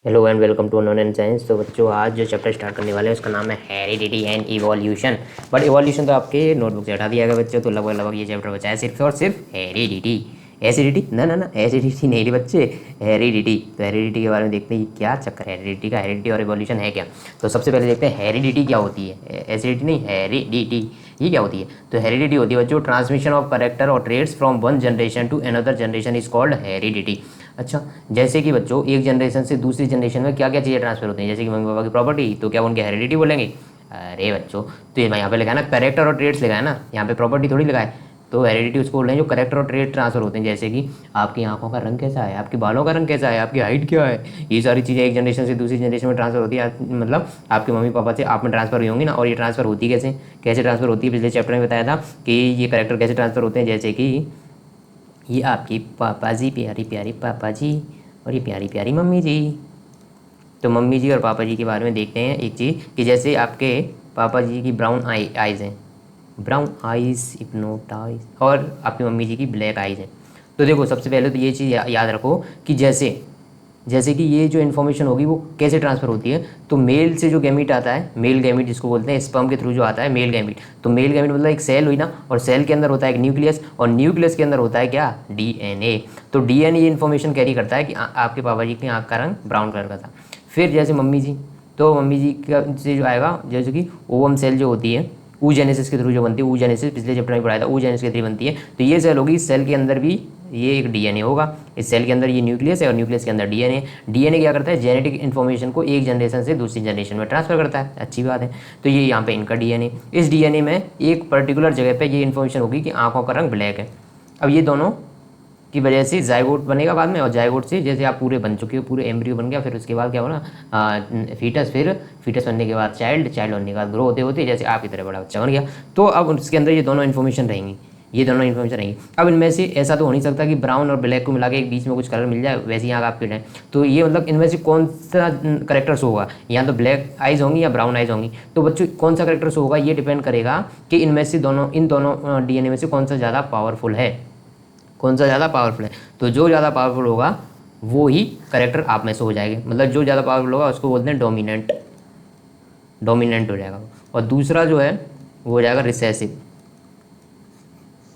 Hello and welcome to non and science. तो बच्चों आज जो चैप्टर स्टार्ट करने वाले हैं उसका नाम है heredity and evolution. But evolution तो आपके नोटबुक से हटा दिया गया बच्चों, तो लगभग लगभग ये चैप्टर बचा है सिर्फ और सिर्फ हेरिडिटी। एसिडिटी ना ना ना, एसिडिटी नहीं रे बच्चे, हेरिडिटी। तो हेरिडिटी के बारे में देखते हैं कि क्या चक्कर है हेरिडिटी का, हेरिडिटी और इवोल्यूशन है क्या। तो सबसे पहले देखते हैं हेरिडिटी क्या होती है। एसिडिटी नहीं, हेरिडिटी ये क्या होती है। तो हेरिडिटी होती है बच्चों ट्रांसमिशन ऑफ कैरेक्टर और traits from one generation to another generation is called heredity. अच्छा, जैसे कि बच्चों एक जनरेशन से दूसरी जनरेशन में क्या क्या चीज़ें ट्रांसफर होती हैं, जैसे कि मम्मी पापा की प्रॉपर्टी, तो क्या उनकी हेरिडिटी बोलेंगे। अरे बच्चों, तो ये यहाँ पे लिखा है ना कैरेक्टर और ट्रेड्स लिखा है ना, यहाँ पे प्रॉपर्टी थोड़ी लिखा है। तो हेरिडिटी उसको बोल रहे हैं जो कैरेक्टर और ट्रेड ट्रांसफर होते हैं, जैसे कि आपकी आंखों का रंग कैसा है, आपके बालों का रंग कैसा है, आपकी हाइट क्या है। ये सारी चीज़ें एक जनरेशन से दूसरी जनरेशन में ट्रांसफर होती है, मतलब आपके मम्मी पापा से आप में ट्रांसफर हुई होंगी ना। और ये ट्रांसफर होती कैसे, कैसे ट्रांसफर होती है, पिछले चैप्टर में बताया था कि ये कैरेक्टर कैसे ट्रांसफर होते हैं। जैसे कि ये आपकी पापा जी, प्यारी प्यारी पापा जी, और ये प्यारी प्यारी मम्मी जी। तो मम्मी जी और पापा जी के बारे में देखते हैं एक चीज़ कि जैसे आपके पापा जी की ब्राउन आइज़ हैं, ब्राउन आइज़ हिप्नोटाइज, और आपकी मम्मी जी की ब्लैक आइज़ हैं। तो देखो सबसे पहले तो ये चीज़ याद रखो कि जैसे जैसे कि ये जो इन्फॉर्मेशन होगी वो कैसे ट्रांसफ़र होती है। तो मेल से जो गैमीट आता है, मेल गैमीट जिसको बोलते हैं, स्पर्म के थ्रू जो आता है मेल गैमीट। तो मेल गैमीट मतलब एक सेल हुई ना, और सेल के अंदर होता है एक न्यूक्लियस, और न्यूक्लियस के अंदर होता है क्या, डीएनए। तो डीएनए ये इन्फॉर्मेशन कैरी करता है कि आपके पापा जी की आँख का रंग ब्राउन कलर का था। फिर जैसे मम्मी जी, तो मम्मी जी का से जो आएगा, जैसे कि ओवम सेल जो होती है ऊजेनेसिस के थ्रू जो बनती है, ऊजेनेसिस पिछले चैप्टर में पढ़ाया था, ऊजेनेसिस के थ्रू बनती है। तो ये सेल होगी, इस सेल के अंदर भी ये एक डीएनए होगा। इस सेल के अंदर ये न्यूक्लियस है और न्यूक्लियस के अंदर डीएनए। डीएनए क्या करता है, जेनेटिक इन्फॉर्मेशन को एक जनरेशन से दूसरी जनरेशन में ट्रांसफर करता है। अच्छी बात है। तो ये यहाँ पे इनका डीएनए, इस डीएनए में एक पर्टिकुलर जगह पे ये इन्फॉर्मेशन होगी कि आंखों का रंग ब्लैक है। अब ये दोनों की वजह से जायगोट बनेगा बाद में, और जायगोट से जैसे आप पूरे बन चुके हो, पूरे एम्ब्रियो बन गया, फिर उसके बाद क्या होना, फीटस, फिर फीटस बनने के बाद चाइल्ड, चाइल्ड बनने के बाद ग्रो होते होते जैसे आपकी तरह बड़ा बच्चा बन गया। तो अब उसके अंदर ये दोनों इन्फॉर्मेशन रहेंगी, ये दोनों इन्फॉर्मेशन रहेंगी। अब इनमें से ऐसा तो हो नहीं सकता कि ब्राउन और ब्लैक को मिला के एक बीच में कुछ कलर मिल जाए, वैसे ही आँख आपकी है। तो ये मतलब इनमें से कौन सा करेक्टर शो होगा, या तो ब्लैक आइज होंगी या ब्राउन आइज होंगी। तो बच्चों कौन सा करेक्टर शो होगा ये डिपेंड करेगा कि इनमें से दोनों, इन दोनों डीएनए में से कौन सा ज़्यादा पावरफुल है, कौन सा ज़्यादा पावरफुल है। तो जो ज़्यादा पावरफुल होगा वो ही करेक्टर आप में से हो जाएगा, मतलब जो ज़्यादा पावरफुल होगा उसको बोलते हैं डोमिनेंट, डोमिनेंट हो जाएगा। और दूसरा जो है वो हो जाएगा रिसेसिव,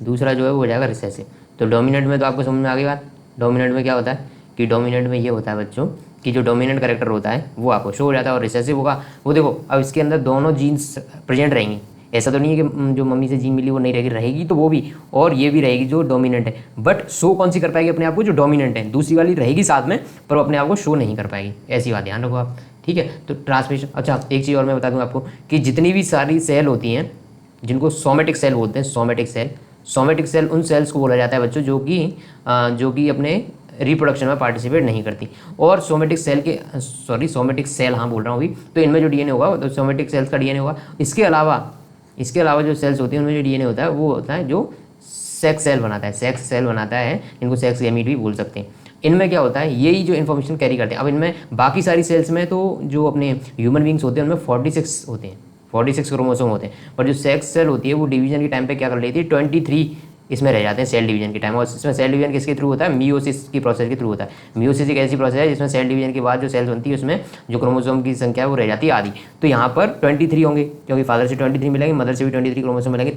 दूसरा जो है वो हो जाएगा रिसेसिव। तो डोमिनेंट में तो आपको समझ में आ गई बात। डोमिनेंट में क्या होता है कि डोमिनेंट में ये होता है बच्चों कि जो डोमिनेंट करेक्टर होता है वो आपको शो हो जाता है, और रिसेसिव होगा वो देखो अब इसके अंदर दोनों जीन्स प्रेजेंट रहेंगी। ऐसा तो नहीं है कि जो मम्मी से जीन मिली वो नहीं रहेगी, रहेगी तो वो भी, और ये भी रहेगी जो डोमिनेंट है। बट शो कौन सी कर पाएगी अपने आप को, जो डोमिनेंट है। दूसरी वाली रहेगी साथ में पर वो अपने आप को शो नहीं कर पाएगी, ऐसी बात ध्यान रखो आप। ठीक है, तो ट्रांसमिशन। अच्छा एक चीज़ और मैं बता दूँ आपको कि जितनी भी सारी सेल होती हैं जिनको सोमेटिक सेल बोलते हैं, सोमेटिक सेल, सोमेटिक सेल उन सेल्स को बोला जाता है बच्चों जो कि अपने रिप्रोडक्शन में पार्टिसिपेट नहीं करती। और सोमेटिक सेल के, सॉरी सोमेटिक सेल हाँ बोल रहा हूँ अभी, तो इनमें जो डीएनए होगा तो सोमेटिक सेल्स का डीएनए होगा। इसके अलावा जो सेल्स होती हैं उनमें जो डीएनए होता है वो होता है जो सेक्स सेल बनाता है, सेक्स सेल बनाता है, इनको सेक्स गैमीट भी बोल सकते हैं। इनमें क्या होता है, यही जो इन्फॉर्मेशन कैरी करते हैं। अब इनमें बाकी सारी सेल्स में तो जो अपने ह्यूमन बींग्स होते हैं उनमें 46 होते हैं, 46 क्रोमोसोम होते हैं। पर जो सेक्स सेल होती है वो डिवीजन के टाइम पे क्या कर लेती है, 23 इसमें रह जाते हैं सेल डिवीजन के टाइम। और इसमें सेल डिवीजन किसके थ्रू होता है, मियोसिस की प्रोसेस के थ्रू होता है। मियोसिस एक ऐसी प्रोसेस है जिसमें सेल डिवीजन के बाद जो सेल्स बनती है उसमें जो क्रोमोसोम की संख्या है वो रह जाती है आधी। तो यहाँ पर 23 होंगे, क्योंकि फादर से 23 मिलेंगे, मदर से भी 23 क्रोमोसोम मिलेंगे,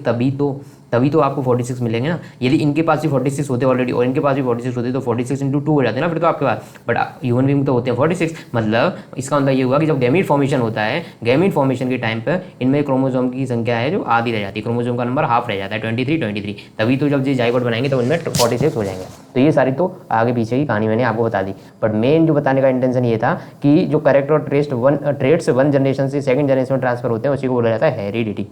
तभी तो आपको 46 मिलेंगे ना। यदि इनके पास भी 46 होते ऑलरेडी और इनके पास भी 46 होते तो 46 इंटू 2 हो जाते ना फिर तो आपके पास। बट ह्यूमन बींग तो होते हैं 46, मतलब इसका मतलब ये हुआ कि जब गैमीट फॉर्मेशन होता है, गैमीट फॉर्मेशन के टाइम पर इनमें क्रोमोसोम की संख्या है जो आधी रह जाती है, क्रोमोसोम का नंबर हाफ रह जाता है, 23। तभी तो जब ये जाइगोट बनाएंगे तो उनमें 46 हो जाएंगे। तो ये सारी तो आगे पीछे की कहानी मैंने आपको बता दी। बट मेन जो बताने का इंटेंशन ये था कि जो करेक्टर और ट्रेड्स वन जनरेशन से सेकंड जनरेशन में ट्रांसफर होते हैं उसी को बोला जाता है हेरिडिटी।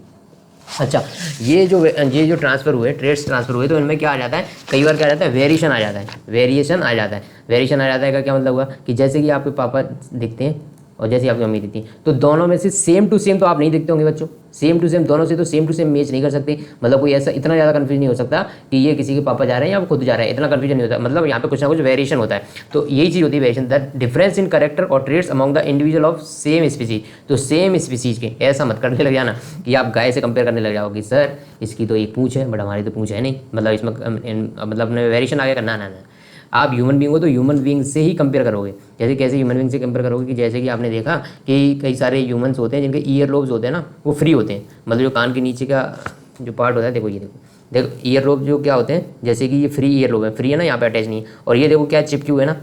अच्छा, ये जो ट्रांसफर हुए, ट्रेड्स ट्रांसफर हुए, तो इनमें क्या आ जाता है, कई बार क्या आ जाता है, वेरिएशन आ जाता है, वेरिएशन आ जाता है। वेरिएशन आ जाता है का क्या मतलब हुआ कि जैसे कि आपके पापा दिखते हैं और जैसे आपकी मम्मी दिखती है, तो दोनों में से सेम टू सेम तो आप नहीं दिखते होंगे बच्चों, सेम टू सेम दोनों से तो सेम टू सेम मैच नहीं कर सकते। मतलब कोई ऐसा इतना ज़्यादा कंफ्यूज नहीं हो सकता कि ये किसी के पापा जा रहे हैं या वो खुद जा रहे हैं, इतना कंफ्यूजन नहीं होता। मतलब यहाँ पे कुछ ना कुछ वेरिएशन होता है। तो यही चीज़ होती है variation, the difference in character और traits among the individual of same species. तो सेम स्पीसीज के, ऐसा मत करने लग जाना कि आप गाय से कंपेयर करने लग जाओगे, सर इसकी तो एक पूँछ है बट हमारी तो पूँछ है नहीं, मतलब इसमें मतलब वेरिएशन आ गया, ना ना ना। आप ह्यूमन बींग हो तो ह्यूमन बींग से ही कंपेयर करोगे। जैसे कैसे ह्यूमन बींग से कंपेयर करोगे कि जैसे कि आपने देखा कि कई सारे ह्यूमंस होते हैं जिनके ईयर लोब्स होते हैं ना, वो फ्री होते हैं, मतलब जो कान के नीचे का जो पार्ट होता है, देखो ये देखो ईयर लोब जो क्या होते हैं, जैसे कि ये फ्री ईयर लोब है, फ्री है ना, यहाँ पे अटैच नहीं है, और ये देखो क्या चिपके हुए है ना,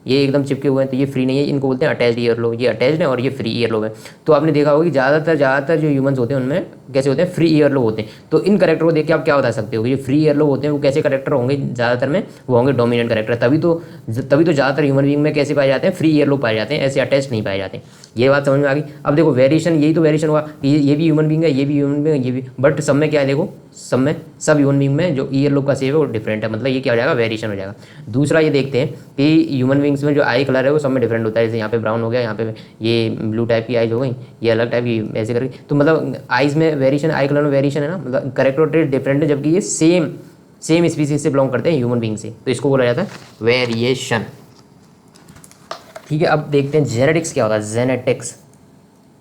ये एकदम चिपके हुए हैं, तो ये फ्री नहीं है, इनको बोलते हैं अटैच्ड ईयर लोब, ये अटैच्ड है और ये फ्री ईयर लोब है। तो आपने देखा होगा कि ज़्यादातर जो ह्यूमंस होते हैं उनमें कैसे होते हैं, फ्री ईयर लोब होते हैं। तो इन करेक्टर को देख के आप क्या बता सकते हो कि जो फ्री ईयर लोब होते हैं वो कैसे करेक्टर होंगे, ज़्यादातर में वो होंगे डोमिनेंट करेक्टर, तभी तो ज़्यादातर ह्यूमन बींग में कैसे पाए जाते हैं, फ्री ईयर लोब पाए जाते हैं, ऐसे अटैच नहीं पाए जाते। ये बात समझ में आ गई। अब देखो वेरिएशन, यही तो वेरिएशन हुआ कि ये भी ह्यूमन बींग है, ये भी ह्यूमन बींग है, ये भी, बट सब में क्या है, देखो सब ह्यूमन बींग में जो ईयर लोब का शेप है वो डिफरेंट है, मतलब ये क्या हो जाएगा, वेरिएशन हो जाएगा। दूसरा ये देखते हैं कि ह्यूमन बींग्स में जो आई कलर है वो सब में डिफरेंट होता है, जैसे यहाँ पे ब्राउन हो गया, यहाँ पे ये ब्लू टाइप की आइज हो गई, ये अलग टाइप की ऐसे करके, तो मतलब आइज में वेरिएशन, आई कलर में वेरिएशन है ना, मतलब करेक्टर ट्रेट डिफरेंट है, जबकि ये सेम स्पीसीज से बिलोंग करते हैं ह्यूमन बींग से, तो इसको बोला जाता है वेरिएशन। ठीक है, अब देखते हैं जेनेटिक्स क्या होता है।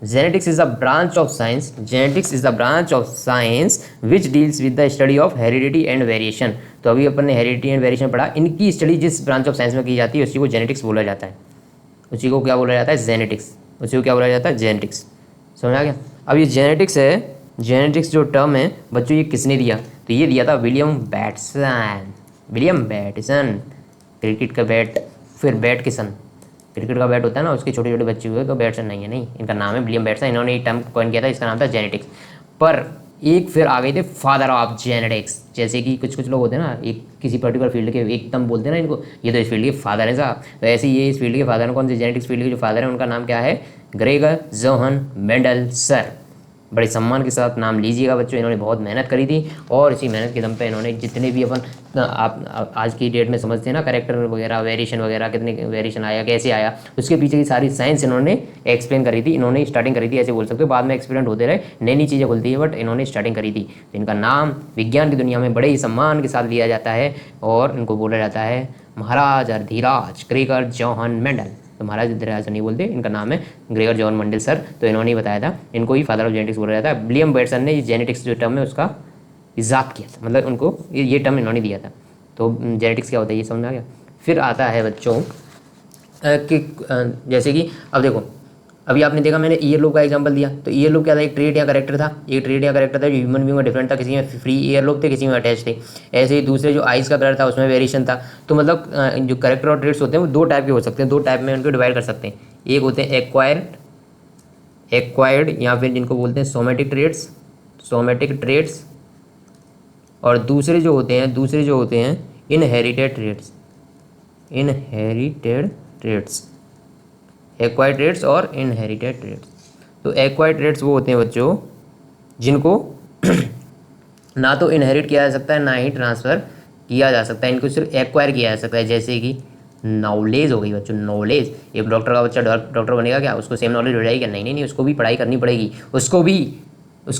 Genetics is the branch of science, genetics is the branch of science which deals with the study of heredity and variation. तो अभी अपन ने हेरिडिटी एंड वेरिएशन पढ़ा, इनकी स्टडी जिस ब्रांच ऑफ साइंस में की जाती है उसी को जेनेटिक्स बोला जाता है, उसी को क्या बोला जाता है, जेनेटिक्स, उसी को क्या बोला जाता है, जेनेटिक्स। समझ आ गया। अब ये जेनेटिक्स है, जेनेटिक्स जो टर्म है बच्चों ये किसने दिया, तो ये दिया था विलियम बैटसन, क्रिकेट का बैट, फिर बैट के सन, क्रिकेट का बैट होता है ना, उसके छोटे छोटे बच्चे हुए तो बैट्सन नहीं है, नहीं, इनका नाम है विलियम बैटसन, इन्होंने ये टर्म कॉइन किया था, इसका नाम था जेनेटिक्स। पर एक फिर आ गए थे फादर ऑफ जेनेटिक्स, जैसे कि कुछ लोग होते हैं ना, एक किसी पर्टिकुलर फील्ड के एकदम बोलते हैं ना इनको, ये तो इस फील्ड के फादर हैं साहब, तो ऐसे ये इस फील्ड के फादर हैं, कौन से, जेनेटिक्स फील्ड के जो फादर हैं उनका नाम क्या है, ग्रेगर जोहन मेंडलसर। बड़े सम्मान के साथ नाम लीजिएगा बच्चों, इन्होंने बहुत मेहनत करी थी, और इसी मेहनत के दम पे इन्होंने जितने भी अपन आप आज की डेट में समझते हैं ना, करेक्टर वगैरह, वेरिएशन वगैरह, कितने वेरिएशन आया, कैसे आया, उसके पीछे की सारी साइंस इन्होंने एक्सप्लेन करी थी, इन्होंने स्टार्टिंग करी थी, ऐसे बोल सकते हो, बाद में एक्सपेरिमेंट होते रहे, नई नई चीज़ें खुलती है, बट इन्होंने स्टार्टिंग करी थी। तो इनका नाम विज्ञान की दुनिया में बड़े ही सम्मान के साथ लिया जाता है, और इनको बोला जाता है महाराज धीराज ग्रेगर जोहन मेंडल। तो महाराज धीराज नहीं बोलते, इनका नाम है ग्रेगर जॉन मंडल सर, तो इन्होंने ही बताया था, इनको ही फादर ऑफ जेनेटिक्स बोला जाता है। विलियम बैटसन ने जेनेटिक्स जो टर्म है उसका इजाद किया था, मतलब उनको ये टर्म इन्होंने दिया था। तो जेनेटिक्स क्या होता है ये समझ में आ गया। फिर आता है बच्चों कि जैसे कि अब देखो, अभी आपने देखा मैंने ईयर लोब का एग्जांपल दिया, तो ईयर लोब क्या था, एक ट्रेट या करेक्टर था, एक ट्रेट या करेक्टर था जो ह्यूमन बीइंग में डिफरेंट था, किसी में फ्री ईयर लोब थे, किसी में अटैच थे। ऐसे ही दूसरे जो आइज़ का कलर था उसमें वेरिएशन था। तो मतलब जो करेक्टर और ट्रेट्स होते हैं वो दो टाइप के हो सकते हैं, दो टाइप में उनको डिवाइड कर सकते हैं। एक होते हैं एक्वायर्ड या फिर जिनको बोलते हैं सोमेटिक ट्रेट्स, और दूसरे जो होते हैं इनहेरिटेड ट्रेट्स, एक्वायर्ड ट्रेट्स और इनहेरिटेड ट्रेट्स। तो एक्वायर्ड ट्रेट्स वो होते हैं बच्चों जिनको ना तो इनहेरिट किया जा सकता है ना ही ट्रांसफ़र किया जा सकता है, इनको सिर्फ एक्वायर किया जा सकता है। जैसे कि नॉलेज हो गई बच्चों, नॉलेज, एक डॉक्टर का बच्चा डॉक्टर बनेगा क्या, उसको सेम नॉलेज हो जाएगी क्या, नहीं, उसको भी पढ़ाई करनी पड़ेगी, उसको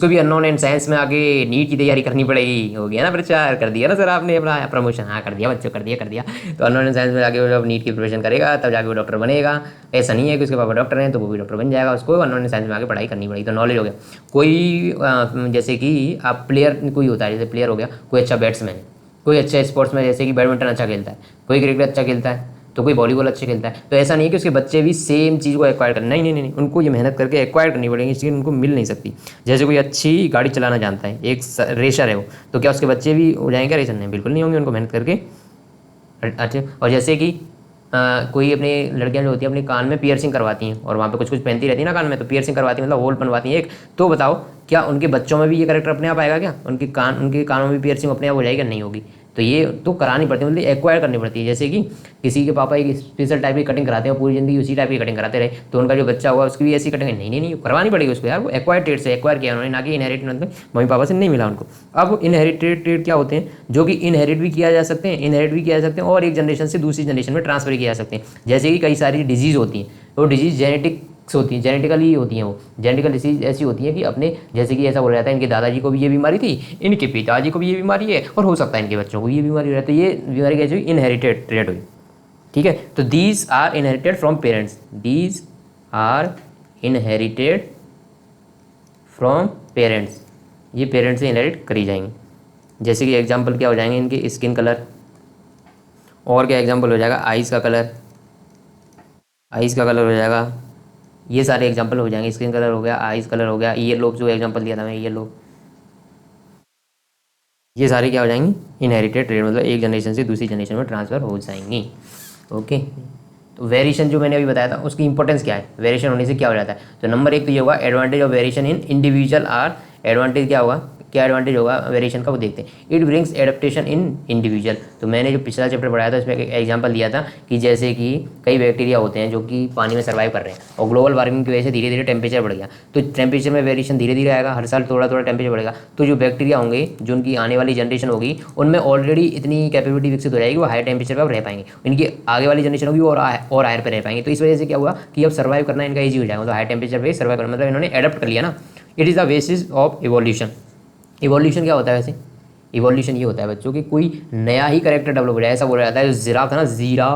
भी अननोन एंड साइंस में आगे नीट की तैयारी करनी पड़ेगी। हो गया ना प्रचार, कर दिया ना सर आपने अपना प्रमोशन, हाँ कर दिया बच्चों, कर दिया। तो अननोन एंड साइंस में आगे वो जब नीट की प्रिपरेशन करेगा तब जाके वो डॉक्टर बनेगा। ऐसा नहीं है कि उसके पापा डॉक्टर हैं तो वो भी डॉक्टर बन जाएगा, उसको अननोन एंड साइंस में आगे पढ़ाई करनी पड़ेगी। तो नॉलेज हो गया। कोई जैसे कि आप प्लेयर कोई होता है, जैसे प्लेयर हो गया, कोई अच्छा बैट्समैन है, कोई अच्छा स्पोर्ट्स में, जैसे कि बैडमिंटन अच्छा खेलता है, कोई क्रिकेट अच्छा खेलता है, तो कोई वॉलीबॉल अच्छे खेलता है। तो ऐसा नहीं है कि उसके बच्चे भी सेम चीज़ को एक्वायर करना, नहीं, उनको ये मेहनत करके एक्वायर करनी पड़ेगी, इसलिए उनको मिल नहीं सकती। जैसे कोई अच्छी गाड़ी चलाना जानता है, एक रेसर है वो, तो क्या उसके बच्चे भी हो जाएंगे रेसर? नहीं, बिल्कुल नहीं होंगे, उनको मेहनत करके अच्छे। और जैसे कि कोई अपने लड़कियां जो होती हैं अपने कान में पियर्सिंग करवाती हैं, और वहाँ पे कुछ पहनती रहती है ना कान में, तो पियर्सिंग करवाती हैं मतलब होल बनवाती हैं एक। तो बताओ क्या उनके बच्चों में भी ये करेक्टर अपने आप आएगा क्या? उनके कानों में भी पियर्सिंग अपने आप हो जाएगी? नहीं होगी। तो ये तो करानी पड़ती है, मतलब एक्वायर करनी पड़ती है। जैसे कि किसी के पापा एक स्पेशल टाइप की कटिंग कराते हैं, पूरी ज़िंदगी उसी टाइप की कटिंग कराते रहे, तो उनका जो बच्चा हुआ उसकी भी ऐसी कटिंग नहीं करवानी पड़ेगी उसको यार। वो एक्वायर ट्रेड से एक्वायर किया उन्होंने, ना कि इनहेरिट, मतलब मम्मी पापा से नहीं मिला उनको। अब इनहेरिटेड ट्रेड क्या होते हैं? जो कि इनहेरिट भी किया जा सकते हैं, और एक जनरेशन से दूसरी जनरेशन में ट्रांसफर किया जा सकते हैं। जैसे कि कई सारी डिजीज़ होती हैं, वो डिजीज़ जेनेटिकली होती हैं। वो जेनेटिकल डिसीज ऐसी होती है कि अपने, जैसे कि ऐसा बोला जाता है इनके दादाजी को भी ये बीमारी थी, इनके पिताजी को भी ये बीमारी है, और हो सकता है इनके बच्चों को ये बीमारी हो जाए। तो ये बीमारी कैसे हुई? इनहेरिटेड ट्रेड हुई। ठीक है, तो these are inherited from parents, ये पेरेंट्स से इनहेरिट करी जाएंगी। जैसे कि एग्जाम्पल क्या हो जाएंगे इनके, स्किन कलर, और क्या एग्जांपल हो जाएगा, आइज़ का कलर, आइज़ का कलर हो जाएगा, ये सारे एग्जांपल हो जाएंगे। स्किन कलर हो गया, आइज़ कलर हो गया, ईयर लोब जो एग्जांपल दिया था मैं, ईयर लोब, ये सारे क्या हो जाएंगी, इनहेरिटेड ट्रेड, मतलब एक जनरेशन से दूसरी जनरेशन में ट्रांसफ़र हो जाएंगी। ओके, तो वेरिएशन जो मैंने अभी बताया था उसकी इंपॉर्टेंस क्या है, वेरिएशन होने से क्या हो जाता है। तो नंबर एक तो ये होगा advantage of variation in individual are, advantage क्या होगा, क्या एडवांटेज होगा वेरिएशन का वो देखते हैं। It brings adaptation in individual, तो मैंने जो पिछला चैप्टर पढ़ाया था उसमें एक एग्जांपल दिया था कि जैसे कि कई बैक्टीरिया होते हैं जो कि पानी में सर्वाइव कर रहे हैं और ग्लोबल वार्मिंग की वजह से धीरे धीरे टेम्परेचर बढ़ गया, तो टेम्परेचर में वेरिएशन धीरे धीरे आएगा, हर साल थोड़ा थोड़ा टेम्परेचर बढ़ेगा, तो जो बैक्टीरिया होंगे जो उनकी आने वाली जनरेशन होगी उनमें ऑलरेडी इतनी कैपेबिलिटी विकसित हो जाएगी, वो हाई टेम्परेचर पर रह पाएंगे, इनकी आगे वाली जनरेशन होगी और हायर पर रह पाएंगे। तो इस वजह से क्या हुआ कि अब सर्वाइव करना इनका ईजी हो जाएगा, तो हाई टेम्परेचर पर सर्वाइव करना, मतलब इन्होंने एडप्ट कर लिया ना। It is the basis of evolution. Evolution क्या होता है वैसे, इवोल्यूशन ये होता है बच्चों कि कोई नया ही करेक्टर डेवलप हो जाए। ऐसा बोला जाता है जो जिराफ था ना, जीरा,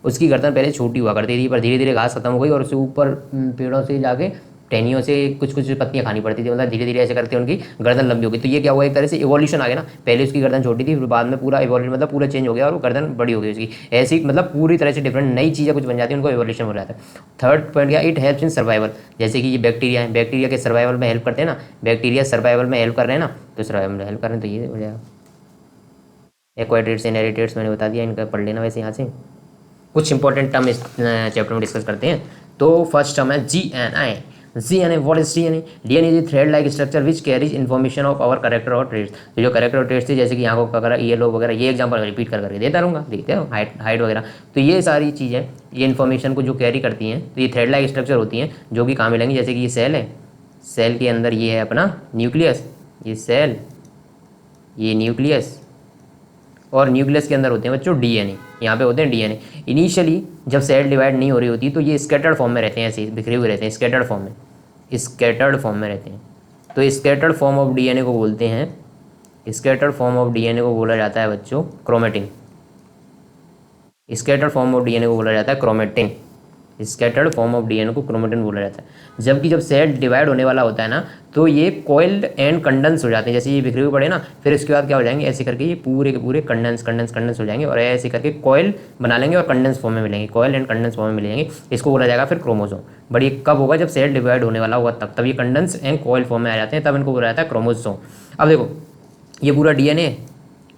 उसकी गर्दन पहले छोटी हुआ करती थी पर धीरे धीरे घास खत्म हो गई और उससे ऊपर पेड़ों से जाके टहनियों से कुछ कुछ पत्तियां खानी पड़ती थी, मतलब धीरे धीरे ऐसे करके उनकी गर्दन लंबी हो गई। तो ये क्या हुआ, एक तरह से इवोल्यूशन आ गया ना, पहले उसकी गर्दन छोटी थी फिर बाद में पूरा इवोल्यूशन मतलब पूरा चेंज हो गया और वो गर्दन बड़ी हो गई उसकी, ऐसी मतलब पूरी तरह से डिफरेंट नई चीज़ें कुछ बन जाती है, उनको इवोल्यूशन हो जाता है। थर्ड पॉइंट क्या, इट हेल्प्स इन सर्वाइवल, जैसे कि ये बैक्टीरिया है, बैक्टीरिया के सर्वाइवल में हेल्प करते हैं ना, बैक्टीरिया सर्वाइवल में हेल्प कर रहे हैं ना, तो सर्वाइवल में हेल्प कर रहे हैं, तो ये हो जाएगा। एक्वाइटेट्स इनहेरिटेट्स मैंने बता दिया, इनका पढ़ लेना वैसे यहाँ से। कुछ इंपॉर्टेंट टर्म इस चैप्टर में डिस्कस करते हैं। तो फर्स्ट टर्म है DNA. DNA, what is DNA? DNA is thread like structure which carries information of our character और ट्रेड्स। तो जो कैरेक्टर और ट्रेड्स थे जैसे कि आंखों का कलर, ये लोग वगैरह, ये एग्जांपल रिपीट कर करके देता रहूँगा, देखते हो, हाइट वगैरह, तो ये सारी चीज़ें ये इन्फॉर्मेशन को जो कैरी करती हैं, तो ये थ्रेड लाइक स्ट्रक्चर होती हैं जो कि कहाँ मिलेंगी, जैसे कि ये सेल है, सेल के अंदर ये है अपना न्यूक्लियस, ये सेल, ये न्यूक्लियस, और न्यूक्लियस के अंदर होते हैं बच्चों डीएनए, यहाँ पे होते हैं डीएनए। इनिशियली जब सेल डिवाइड नहीं हो रही होती तो ये स्कैटर्ड फॉर्म में रहते हैं, ऐसे बिखरे हुए रहते हैं, स्कैटर्ड फॉर्म में, स्कैटर्ड फॉर्म में रहते हैं। तो स्कैटर्ड फॉर्म ऑफ डीएनए को बोलते हैं, स्कैटर्ड फॉर्म ऑफ डीएनए को बोला जाता है बच्चों chromatin, scattered form of DNA को बोला जाता है chromatin, scattered form of DNA को क्रोमेटिन बोला जाता है। जबकि जब सेल डिवाइड होने वाला होता है ना, तो ये कॉइल्ड एंड कंडेंस हो जाते हैं, जैसे ये बिखरे हुए पड़े ना, फिर इसके बाद क्या हो जाएंगे, ऐसे करके ये पूरे के पूरे कंडेंस हो जाएंगे और ऐसे करके कॉइल बना लेंगे और कंडेंस फॉर्म में मिलेंगे, कॉइल एंड कंडेंस फॉर्म में मिलेंगे। इसको बोला जाएगा फिर क्रोमोसोम। बट ये कब होगा, जब सेल डिवाइड होने वाला होगा तब ये कंडेंस एंड कॉइल फॉर्म में आ जाते हैं, तब इनको बोला जाता है क्रोमोसोम। अब देखो ये पूरा डीएनए,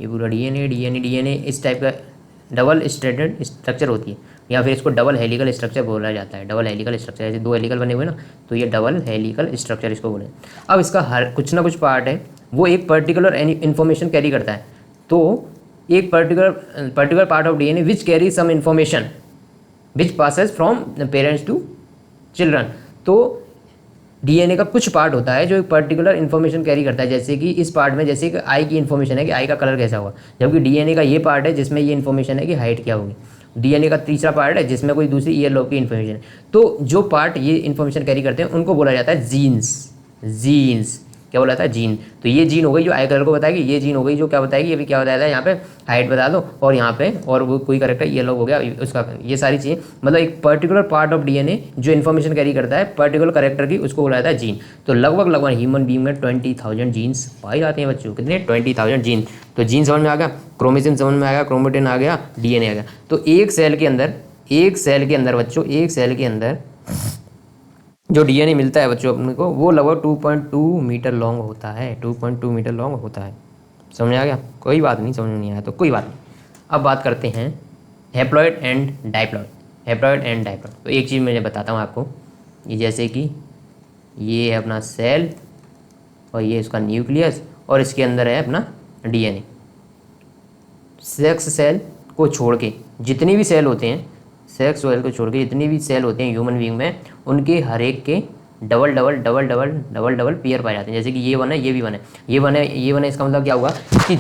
ये पूरा डीएनए इस टाइप का डबल स्ट्रैंडेड स्ट्रक्चर होती है, या फिर इसको डबल हेलिकल स्ट्रक्चर बोला जाता है। डबल हेलिकल स्ट्रक्चर, ऐसे दो हेलिकल बने हुए ना, तो ये डबल हेलिकल स्ट्रक्चर इसको बोले। अब इसका हर कुछ ना कुछ पार्ट है वो एक पर्टिकुलर इन्फॉर्मेशन कैरी करता है, तो एक particular part of DNA which carry some information which passes from parents to children. तो डीएनए का कुछ पार्ट होता है जो एक पर्टिकुलर इन्फॉर्मेशन कैरी करता है, जैसे कि इस पार्ट में जैसे कि आई की इन्फॉर्मेशन है कि आई का कलर कैसा होगा, जबकि डीएनए का ये पार्ट है जिसमें ये इन्फॉर्मेशन है कि हाइट क्या होगी। डीएनए का तीसरा पार्ट है जिसमें कोई दूसरी ईयर लोब की इन्फॉर्मेशन है। तो जो पार्ट ये इन्फॉर्मेशन कैरी करते हैं उनको बोला जाता है जीन्स। जीन्स क्या बोला जाता है, जीन। तो ये जीन हो गई जो आई कलर को बताएगी, ये जीन हो गई जो क्या बताएगी, ये भी क्या बताया था यहाँ पे हाइट बता दो, और यहाँ पे और वो कोई करेक्टर ये लोग हो गया उसका, ये सारी चीज़ें मतलब एक पर्टिकुलर पार्ट ऑफ डीएनए जो इन्फॉर्मेशन कैरी करता है पर्टिकुलर करेक्टर की, उसको बोला जाता है जीन। तो लगभग ह्यूमन बीइंग में 20,000 जीन्स पाए जाते हैं बच्चों, कितने 20,000 जीन। तो जीन समझ में आ गया, क्रोमोसोम समझ में आ गया, क्रोमेटिन आ गया, डीएनए आ गया। तो एक सेल के अंदर बच्चों, एक सेल के अंदर जो डीएनए मिलता है बच्चों अपने को, वो लगभग 2.2 मीटर लॉन्ग होता है, 2.2 मीटर लॉन्ग होता है। समझ आ गया, कोई बात नहीं, समझ में नहीं आया तो कोई बात नहीं। अब बात करते हैं haploid and diploid, haploid and diploid. तो एक चीज़ मैं बताता हूँ आपको, ये जैसे कि ये है अपना सेल और ये इसका न्यूक्लियस और इसके अंदर है अपना डीएनए। सेक्स सेल को छोड़ के जितने भी सेल होते हैं, सेक्स सेल को छोड़ के जितने भी सेल होते हैं ह्यूमन बीइंग में, उनके हर एक के डबल डबल पेयर पाए जाते हैं। जैसे कि ये वन है, ये भी वन है, ये वन है, ये वन है। इसका मतलब क्या हुआ कि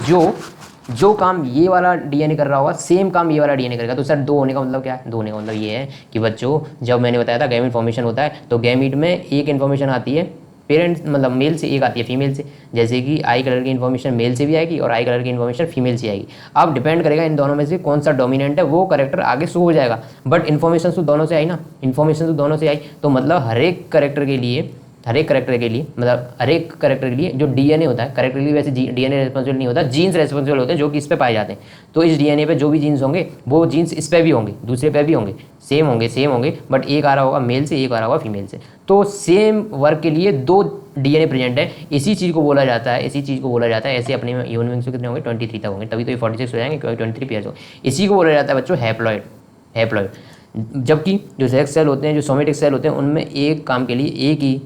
जो काम ये वाला डीएनए कर रहा होगा सेम काम ये वाला डीएनए करेगा। तो सर दो होने का मतलब क्या है, दो होने का मतलब ये है कि बच्चों जब मैंने बताया था गैमीट फॉर्मेशन होता है, तो गैमीट में एक इन्फॉर्मेशन आती है पेरेंट्स मतलब मेल से, एक आती है फीमेल से। जैसे कि आई कलर की इन्फॉर्मेशन मेल से भी आएगी और आई कलर की इन्फॉर्मेशन फीमेल से आएगी। अब डिपेंड करेगा इन दोनों में से कौन सा डोमिनेंट है, वो करेक्टर आगे शो हो जाएगा। बट इन्फॉर्मेशन तो दोनों से आई ना, इन्फॉर्मेशन तो दोनों से आई, तो मतलब हर एक करेक्टर के लिए हर एक करेक्टर के लिए, मतलब हर एक करेक्टर के लिए जो डीएनए होता है, करेक्टर के लिए वैसे डीएनए रिस्पॉन्सिबल नहीं होता, जीन्स रिस्पॉन्सिबल होते हैं जो कि इस पे पाए जाते हैं। तो इस डीएनए पे जो भी जीन्स होंगे वो जीन्स इस पे भी होंगे, दूसरे पे भी होंगे, सेम होंगे, बट एक आ रहा होगा मेल से, एक आ रहा होगा फीमेल से। तो सेम वर्क के लिए 2 डीएनए प्रेजेंट है, इसी चीज़ को बोला जाता है, ऐसे अपने ह्यूमन बींग्स में कितने होंगे 23 तक होंगे, तभी तो ये 46 हो जाएंगे क्योंकि 23 पेयर्स हो। इसी को बोला जाता है बच्चों हैप्लॉइड। जबकि जो सेक्स सेल होते हैं, जो सोमेटिक सेल होते हैं, उनमें एक काम के लिए एक ही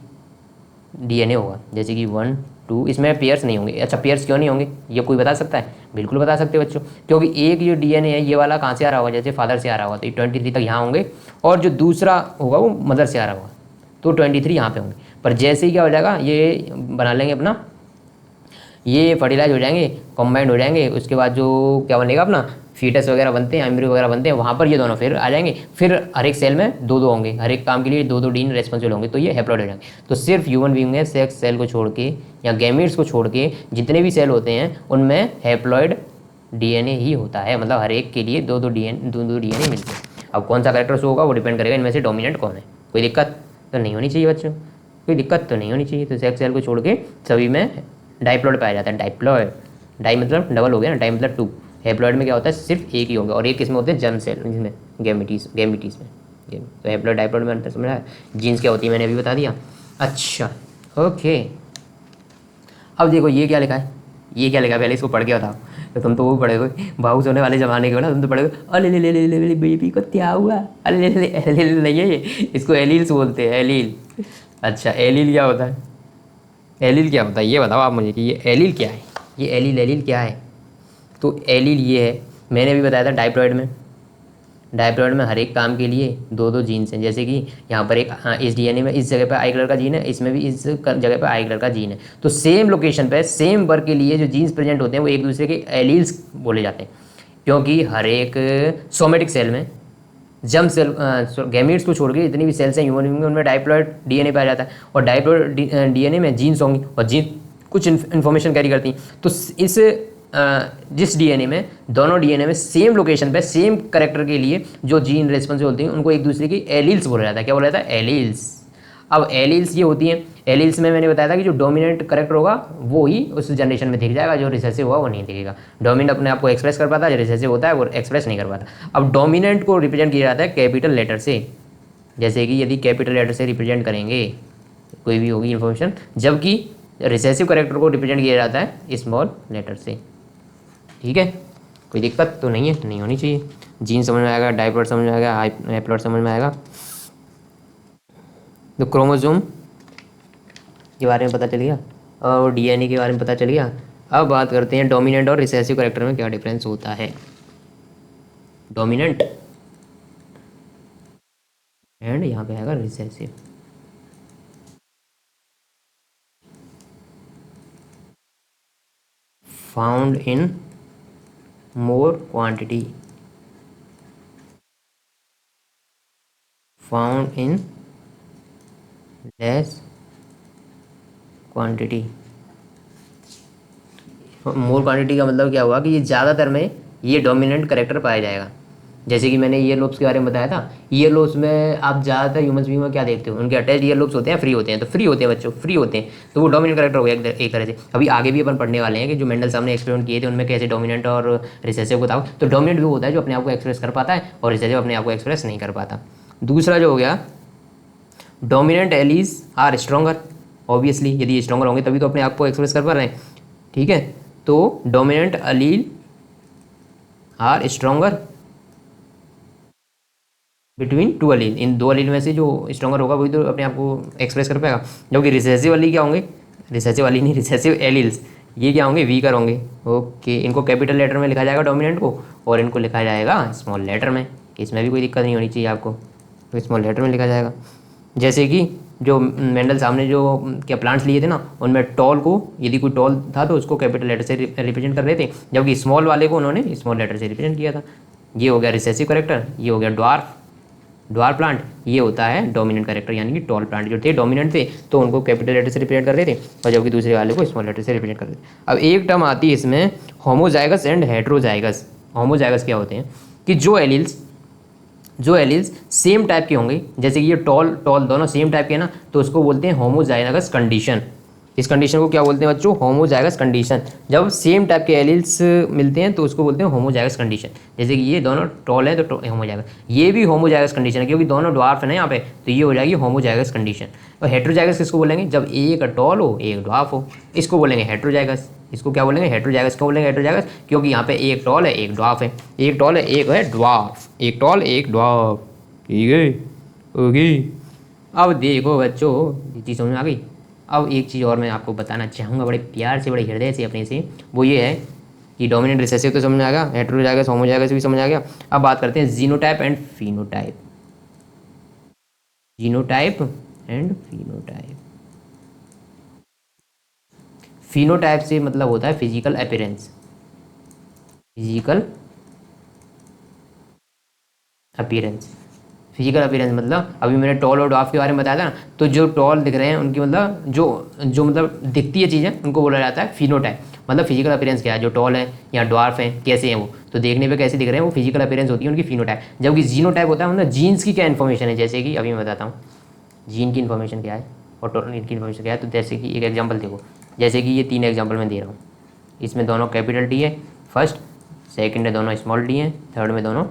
डीएनए होगा, जैसे कि 1 2, इसमें पेयर्स नहीं होंगे। अच्छा, पेयर्स क्यों नहीं होंगे ये कोई बता सकता है? बिल्कुल बता सकते हैं बच्चों, क्योंकि एक जो डीएनए है ये वाला कहाँ से आ रहा होगा, जैसे फादर से आ रहा होगा तो ये 23 तक यहाँ होंगे, और जो दूसरा होगा वो मदर से आ रहा होगा तो 23 यहाँ पे होंगे। पर जैसे ही क्या हो जाएगा, ये बना लेंगे अपना, ये फर्टिलाइज हो जाएंगे, कॉम्बाइंड हो जाएंगे, उसके बाद जो क्या बनेगा अपना फीटस वगैरह बनते हैं, एम्ब्रियो वगैरह बनते हैं, वहाँ पर ये दोनों फिर आ जाएंगे। फिर हर एक सेल में 2 होंगे, हर एक काम के लिए 2 डीन रेस्पॉन्सिबल होंगे, तो ये हैप्लॉइड हो जाएंगे। तो सिर्फ ह्यूमन बीइंग में सेक्स सेल को छोड़ के या गैमीट्स को छोड़ के जितने भी सेल होते हैं उनमें हैप्लॉइड डीएनए ही होता है, मतलब हर एक के लिए 2 डीएनए मिलते हैं। अब कौन सा कैरेक्टर शो होगा वो डिपेंड करेगा इनमें से डोमिनेंट कौन है। कोई दिक्कत तो नहीं होनी चाहिए बच्चों, कोई दिक्कत तो नहीं होनी चाहिए। तो सेक्स सेल को छोड़ के सभी में डाइप्लॉइड पाया जाता है। डाइप्लॉइड, डाई मतलब डबल हो गया ना, डाई मतलब 2। हैप्लॉइड में क्या होता है, सिर्फ एक ही होगा, और एक किसमें होते हैं, जर्म सेल, जिसमें गैमीटीज में। तो हैप्लॉइड डाइप्लॉइड में अंतर समझ रहा है। जीन्स क्या होती है मैंने अभी बता दिया। अच्छा ओके, अब देखो ये क्या लिखा है, पहले इसको पढ़ के बताओ। तो तुम तो वो पढ़े हो भाऊ सोने वाले ज़माने के हो ना, तुम तो पढ़े हो अले ले ले ले ले ले बेबी को क्या हुआ, अले ले ले ले ले नहीं है ये, इसको एलील्स बोलते हैं, एलील। अच्छा एलील क्या होता है, ये बताओ आप मुझे कि ये एलील क्या है, ये एलील क्या है। तो एलील ये है, मैंने भी बताया था डाइप्लॉइड में हर एक काम के लिए 2 जीन्स हैं, जैसे कि यहाँ पर एक इस डीएनए में इस जगह पर आई कलर का जीन है, इसमें भी इस जगह पर आई कलर का जीन है। तो सेम लोकेशन पे सेम वर्क के लिए जो जीन्स प्रेजेंट होते हैं वो एक दूसरे के एलील्स बोले जाते हैं, क्योंकि हर एक सोमेटिक सेल में जर्म सेल गैमीट्स को छोड़ के जितनी भी सेल्स हैं ह्यूमन बीइंग में उनमें डाइप्लॉइड डीएनए पाया जाता है, और डाइप्लॉइड डीएनए में जीन्स होंगी, और जीन कुछ इन्फॉर्मेशन कैरी करती हैं। तो इस जिस डीएनए में, दोनों डीएनए में सेम लोकेशन पे सेम करेक्टर के लिए जो जीन रेस्पॉन्सिबल होती हैं उनको एक दूसरे की एलील्स बोला जाता है। क्या बोला जाता है, एलील्स। अब एलील्स ये होती हैं, एलील्स में मैंने बताया था कि जो डोमिनेंट करेक्टर होगा वो ही उस जनरेशन में दिख जाएगा, जो रिसेसिव होगा वो नहीं दिखेगा। डोमिनेंट अपने आप को एक्सप्रेस कर पाता है, जो रिसेसिव होता है वो एक्सप्रेस नहीं कर पाता। अब डोमिनेंट को रिप्रेजेंट किया जाता है कैपिटल लेटर से, जैसे कि यदि कैपिटल लेटर से रिप्रेजेंट करेंगे कोई भी होगी इन्फॉर्मेशन, जबकि रिसेसिव करेक्टर को रिप्रेजेंट किया जाता है स्मॉल लेटर से। ठीक है, कोई दिक्कत तो नहीं है, नहीं होनी चाहिए। जीन समझ में आएगा, डाइप्लॉइड समझ में आएगा, हैप्लॉइड समझ में आएगा। तो क्रोमोसोम के बारे में पता चल गया और डीएनए के बारे में पता चल गया। अब बात करते हैं डोमिनेंट और रिसेसिव करेक्टर में क्या डिफरेंस होता है। डोमिनेंट एंड यहाँ पे आएगा recessive. Found in more quantity, found in less quantity। More quantity का मतलब क्या हुआ कि ये ज़्यादातर में ये डोमिनेंट करेक्टर पाया जाएगा। जैसे कि मैंने ईयर लोब्स के बारे में बताया था, ईयर लोब्स में आप ज़्यादातर ह्यूमन्स बीइंग में क्या देखते हो, उनके अटैच ईयर लोब्स होते हैं, फ्री होते हैं। तो फ्री होते हैं बच्चों, फ्री होते हैं, तो वो डोमिनेंट करेक्टर हो गया एक तरह से। अभी आगे भी अपन पढ़ने वाले हैं कि जो मेंडल साहब ने एक्सपेरिमेंट किए थे उनमें कैसे डोमिनेंट और रिसेसिव को था। तो डोमिनेंट वो होता है जो अपने आप को एक्सप्रेस कर पाता है, और रिसेसिव अपने आप को एक्सप्रेस नहीं कर पाता। दूसरा जो हो गया, dominant alleles are stronger. Obviously यदि स्ट्रॉन्गर होंगे तभी तो अपने आप को एक्सप्रेस कर पा रहे हैं। ठीक है, तो dominant allele are stronger between 2 allele. इन 2 अलील में से जो स्ट्रॉन्गर होगा वही तो अपने आप को एक्सप्रेस कर पाएगा। जबकि रिसेसिव अलील क्या होंगे, रिसेसिव एलील्स ये क्या होंगे, वीकर होंगे। ओके, इनको कैपिटल लेटर में लिखा जाएगा डोमिनेंट को, और इनको लिखा जाएगा स्मॉल लेटर में। इसमें भी कोई दिक्कत नहीं होनी चाहिए आपको, तो स्मॉल लेटर में लिखा जाएगा। जैसे कि जो मेंडल साहब ने जो क्या प्लांट्स लिए थे ना, उनमें टॉल को, यदि कोई टॉल था तो उसको कैपिटल लेटर से रिप्रेजेंट कर रहे थे, जबकि स्मॉल वाले को उन्होंने स्मॉल लेटर से रिप्रेजेंट किया था। ये हो गया रिसेसिव करेक्टर। ये हो गया ड्वार्फ प्लांट, ये होता है डोमिनेंट करेक्टर, यानी कि टॉल प्लांट जो थे डोमिनेंट थे तो उनको कैपिटल लेटर से रिप्रेजेंट कर रहे थे, और जबकि दूसरे वाले को स्मॉल लेटर से रिप्रेजेंट कर रहे थे। अब एक टर्म आती है इसमें, होमोजाइगस एंड हेट्रोजाइगस। होमोजाइगस क्या होते हैं कि जो एलील्स जो एलील्स सेम टाइप के होंगे, जैसे कि ये टॉल टॉल दोनों सेम टाइप के हैं ना, तो उसको बोलते हैं होमोजाइगस कंडीशन। इस कंडीशन को क्या बोलते हैं बच्चों? Homozygous condition. जब सेम टाइप के एलील्स मिलते हैं तो उसको बोलते हैं होमोजाइगस कंडीशन। जैसे कि ये दोनों टॉल है तो होमोजाइगस, ये भी होमोजाइगस कंडीशन है क्योंकि दोनों ड्वार्फ है ना यहाँ पे, तो ये हो जाएगी होमोजाइगस कंडीशन। और हेट्रोजाइगस किसको बोलेंगे? जब एक टॉल हो एक ड्वार्फ हो, इसको बोलेंगे हेट्रोजाइगस। इसको क्या बोलेंगे? हेट्रोजाइगस। क्यों बोलेंगे हेट्रोजाइगस? क्योंकि यहाँ पे एक टॉल है एक ड्वार्फ है, एक टॉल है एक है ड्वार्फ, एक टॉल एक ड्वार्फ। ठीक है, ओके। अब देखो बच्चों, ये चीज़ समझ में आ गई। अब एक चीज़ और मैं आपको बताना चाहूँगा बड़े प्यार से, बड़े हृदय से अपने से, वो ये है कि डोमिनेंट रिसेसिव तो समझ में आ गया, हेट्रोजाइगस होमोजाइगस भी समझ आ गया। अब बात करते हैं genotype and phenotype. Genotype and phenotype. Phenotype से मतलब होता है physical appearance. Physical appearance, physical appearance मतलब अभी मैंने टॉल और ड्वार्फ के बारे में बताया था ना, तो जो टॉल दिख रहे हैं उनकी मतलब जो जो मतलब दिखती है चीज़ें उनको बोला जाता है फिनोटाइप। मतलब फिजिकल अपीयरेंस क्या है, जो टॉल है या ड्वार्फ है कैसे हैं वो, तो देखने पे कैसे दिख रहे हैं वो फिजिकल अपीयरेंस होती है उनकी फिनोटाइप। जबकि जीनोटाइप होता है मतलब जीन्स की क्या इन्फॉर्मेशन है, जैसे कि अभी मैं बताता हूँ जीन की इन्फॉर्मेशन क्या है और टोटल की इन्फॉर्मेशन क्या है। तो जैसे कि एक एग्जाम्पल देखो, जैसे कि ये 3 एग्जाम्पल मैं दे रहा हूँ, इसमें दोनों कैपिटल टी है फर्स्ट, सेकंड में दोनों स्मॉल टी है, थर्ड में दोनों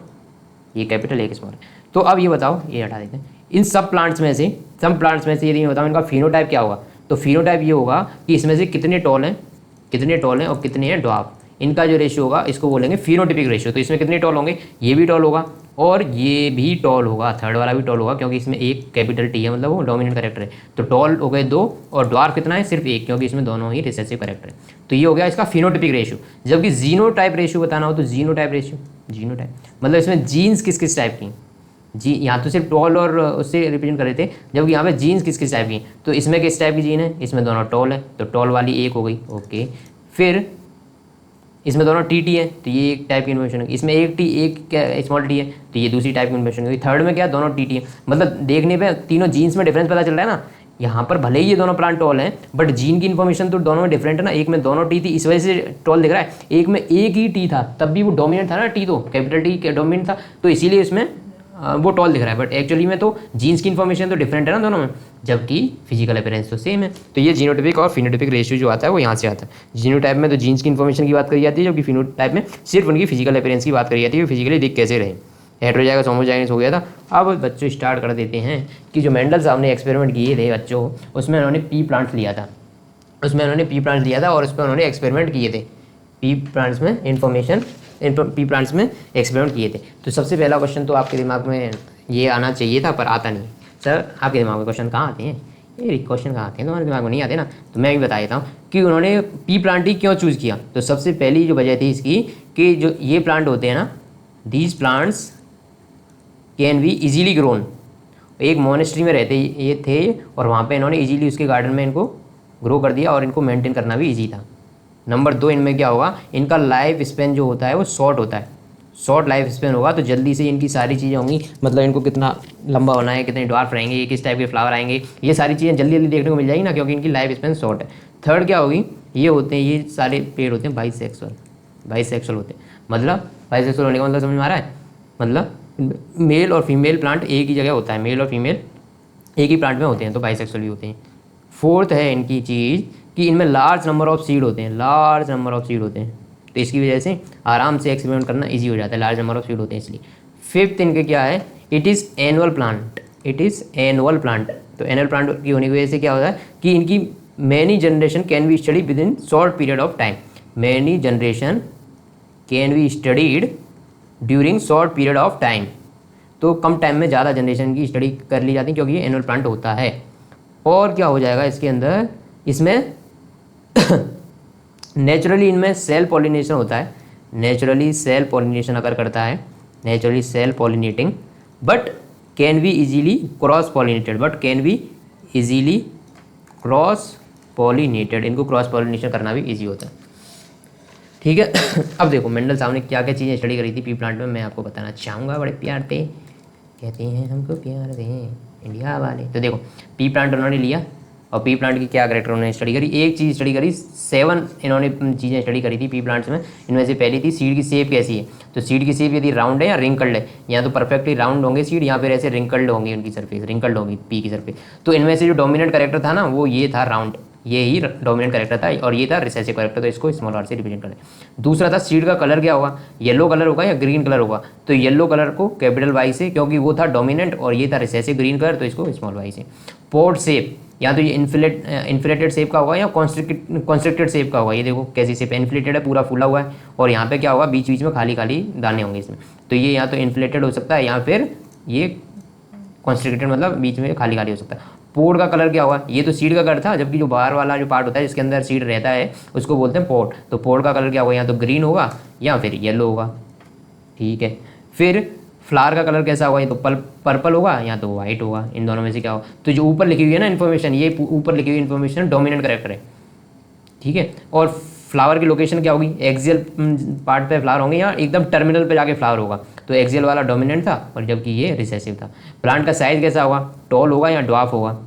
ये कैपिटल एक स्मॉल है। तो अब ये बताओ, ये हटा देते हैं, इन सब प्लांट्स में से यदि मैं बताऊँ इनका फिनोटाइप क्या होगा, तो फिनोटाइप ये होगा कि इसमें से कितने टॉल हैं, कितने टॉल हैं और कितने हैं ड्वार्फ, इनका जो रेशियो होगा इसको बोलेंगे फिनोटिपिक रेशियो। तो इसमें कितने टॉल होंगे, ये भी टॉल होगा और ये भी टॉल होगा, थर्ड वाला भी टॉल होगा क्योंकि इसमें एक कैपिटल टी है, मतलब वो डोमिनेंट करेक्टर है। तो टॉल हो गए 2 और ड्वार्फ कितना है, सिर्फ 1, क्योंकि इसमें दोनों ही रिसेसिव करेक्टर है। तो ये हो गया इसका फिनोटिपिक रेशियो। जबकि जीनोटाइप रेशियो बताना हो तो जीनोटाइप रेशियो, जीनोटाइप मतलब इसमें जीन्स किस किस टाइप की, जी यहाँ तो सिर्फ टॉल और उससे रिप्रेजेंट कर रहे थे, जबकि यहाँ पे जीन्स किस किस टाइप की, तो इसमें किस टाइप की जीन है, इसमें दोनों टॉल है तो टॉल वाली एक हो गई, ओके। फिर इसमें दोनों टी टी है तो ये एक टाइप की इन्फॉर्मेशन होगी, इसमें एक टी एक क्या स्मॉल टी है तो ये दूसरी टाइप की इन्फॉर्मेशन होगी। थर्ड में क्या, दोनों टी टी है। मतलब देखने पे तीनों जीन्स में डिफरेंस पता चल रहा है ना, यहाँ पर भले ही ये दोनों प्लांट टॉल हैं बट जीन की इन्फॉर्मेशन तो दोनों में डिफरेंट है ना। एक में दोनों टी थी इस वजह से टॉल दिख रहा है, एक में एक ही टी था तब भी वो डोमिनेंट था ना, टी तो कैपिटल टी डोमिनेंट था तो इसीलिए इसमें वो टॉल दिख रहा है। बट एक्चुअली में तो जीन्स की इन्फॉर्मेशन तो डिफरेंट है ना दोनों में, जबकि फिजिकल अपीयरेंस तो सेम है। तो ये जीनोटाइपिक और फिनोटाइपिक रेशियो जो आता है वो यहाँ से आता है। जीनोटाइप में तो जीन्स की इन्फॉर्मेशन की बात करी जाती है, जबकि फिनोटाइप में सिर्फ उनकी फिजिकल अपीयरेंस की बात करी जाती है, फिजिकली दिख कैसे रहे। हेट्रोजाइगस होमोजाइगस हो गया था। अब बच्चों स्टार्ट कर देते हैं कि जो मेंडल साहब ने एक्सपेरिमेंट किए थे बच्चों, उसमें उन्होंने पी प्लांट्स लिया था, और उस पर उन्होंने एक्सपेरिमेंट किए थे। पी प्लांट्स में पी प्लांट्स में एक्सपेरिमेंट किए थे। तो सबसे पहला क्वेश्चन तो आपके दिमाग में ये आना चाहिए था पर आता नहीं। सर आपके दिमाग में क्वेश्चन कहाँ आते हैं, ये क्वेश्चन कहाँ आते हैं, तुम्हारे दिमाग में नहीं आते ना। तो मैं भी बता देता हूँ कि उन्होंने पी प्लांट ही क्यों चूज़ किया। तो सबसे पहली जो वजह थी इसकी कि जो ये प्लांट होते हैं ना, these plants can be easily grown. एक मोनेस्ट्री में रहते ये थे और वहाँ पे इन्होंने इजीली उसके गार्डन में इनको ग्रो कर दिया और इनको मेंटेन करना भी इजी था। नंबर 2, इनमें क्या होगा, इनका लाइफ स्पेन जो होता है वो शॉर्ट होता है, शॉर्ट लाइफ स्पेन होगा तो जल्दी से इनकी सारी चीज़ें होंगी, मतलब इनको कितना लंबा होना है, कितने ड्वार्फ रहेंगे, किस टाइप के फ्लावर आएंगे, ये सारी चीज़ें जल्दी जल्दी देखने को मिल जाएगी ना, क्योंकि इनकी लाइफ स्पेन शॉर्ट है। थर्ड क्या होगी, ये होते हैं ये सारे पेड़ होते हैं बाइसेक्सुअल होते हैं। मतलब बाइसेक्सुअल होने का मतलब समझ में आ रहा है, मतलब मेल और फीमेल प्लांट एक ही जगह होता है, मेल और फीमेल एक ही प्लांट में होते हैं तो बाइसेक्सुअल भी होते हैं। फोर्थ है इनकी चीज़ कि इनमें लार्ज नंबर ऑफ सीड होते हैं, तो इसकी वजह से आराम से एक्सपेरिमेंट करना इजी हो जाता है, लार्ज नंबर ऑफ सीड होते हैं इसलिए। फिफ्थ इनके क्या है, इट इज़ एनुअल प्लांट। तो एनुअल प्लांट की होने की वजह से क्या होता है कि इनकी many generation can be study with in short period of time. Many generation can be studied during short period of time, तो कम टाइम में ज़्यादा जनरेशन की स्टडी कर ली जाती है क्योंकि ये एनुअल प्लांट होता है। और क्या हो जाएगा इसके अंदर, इसमें नेचुरली इनमें सेल पॉलिनेशन होता है, नेचुरली सेल पॉलिनेशन अगर करता है, naturally self pollinating, but can be easily cross pollinated, इनको क्रॉस पॉलिनेशन करना भी इजी होता है। ठीक है। अब देखो मेंडल साहब ने क्या क्या चीज़ें स्टडी करी थी पी प्लांट में, मैं आपको बताना चाहूँगा। बड़े प्यार थे, कहते हैं हमको प्यार दें इंडिया वाले। तो देखो पी प्लांट उन्होंने लिया और पी प्लांट की क्या करेक्टर उन्होंने स्टडी करी, एक चीज़ स्टडी करी, 7 इन्होंने चीज़ें स्टडी करी थी पी प्लांट्स में। इनमें से पहली थी सीड की शेप कैसी है, तो सीड की शेप यदि राउंड है या रिंकल्ड है, या तो परफेक्टली राउंड होंगे सीड या फिर ऐसे रिंकल्ड होंगी उनकी सरफेस, रिंकल्ड होंगी पी की सरफेस। तो इनमें से जो डोमिनेंट करेक्टर था ना वो ये था राउंड, ये ही डोमिनेंट करेक्टर था और ये था रिसेसिव करेक्टर, तो इसको स्मॉल आर से रिप्रेजेंट करें। दूसरा था सीड का कलर क्या होगा, येलो कलर होगा या ग्रीन कलर होगा, तो येलो कलर को कैपिटल वाई से, क्योंकि वो था डोमिनेंट और ये था रिसेसिव ग्रीन कलर, तो इसको स्मॉल वाई से। पोर्ट शेप, या तो ये इन्फ्लेटेड शेप का होगा या कॉन्स्ट्रिक्टेड शेप का होगा। ये देखो कैसी शेप है, इन्फ्लेटेड है, पूरा फूला हुआ है, और यहाँ पे क्या होगा, बीच बीच में खाली खाली दाने होंगे इसमें, तो ये या तो इन्फ्लेटेड हो सकता है या फिर ये कॉन्स्ट्रिक्टेड, मतलब बीच में खाली खाली हो सकता है। पोर्ट का कलर क्या होगा, ये तो सीड का कलर था, जबकि जो बाहर वाला जो पार्ट होता है जिसके अंदर सीड रहता है उसको बोलते हैं पोर्ट, तो पोर्ट का कलर क्या होगा, या तो ग्रीन होगा या फिर येलो होगा। ठीक है, फिर फ्लावर का कलर कैसा होगा, ये तो पर्पल होगा या तो वाइट होगा, इन दोनों में से क्या होगा। तो जो ऊपर लिखी हुई है ना इन्फॉर्मेशन, ये ऊपर लिखी हुई इन्फॉर्मेशन डोमिनेंट करेक्टर है। ठीक है, और फ्लावर की लोकेशन क्या होगी, एक्सियल पार्ट पे फ्लावर होंगे या एकदम टर्मिनल पे जाके फ्लावर होगा, तो एक्सियल वाला डोमिनेंट था और जबकि ये रिसेसिव था। प्लांट का साइज कैसा होगा, टॉल होगा या ड्वार्फ होगा,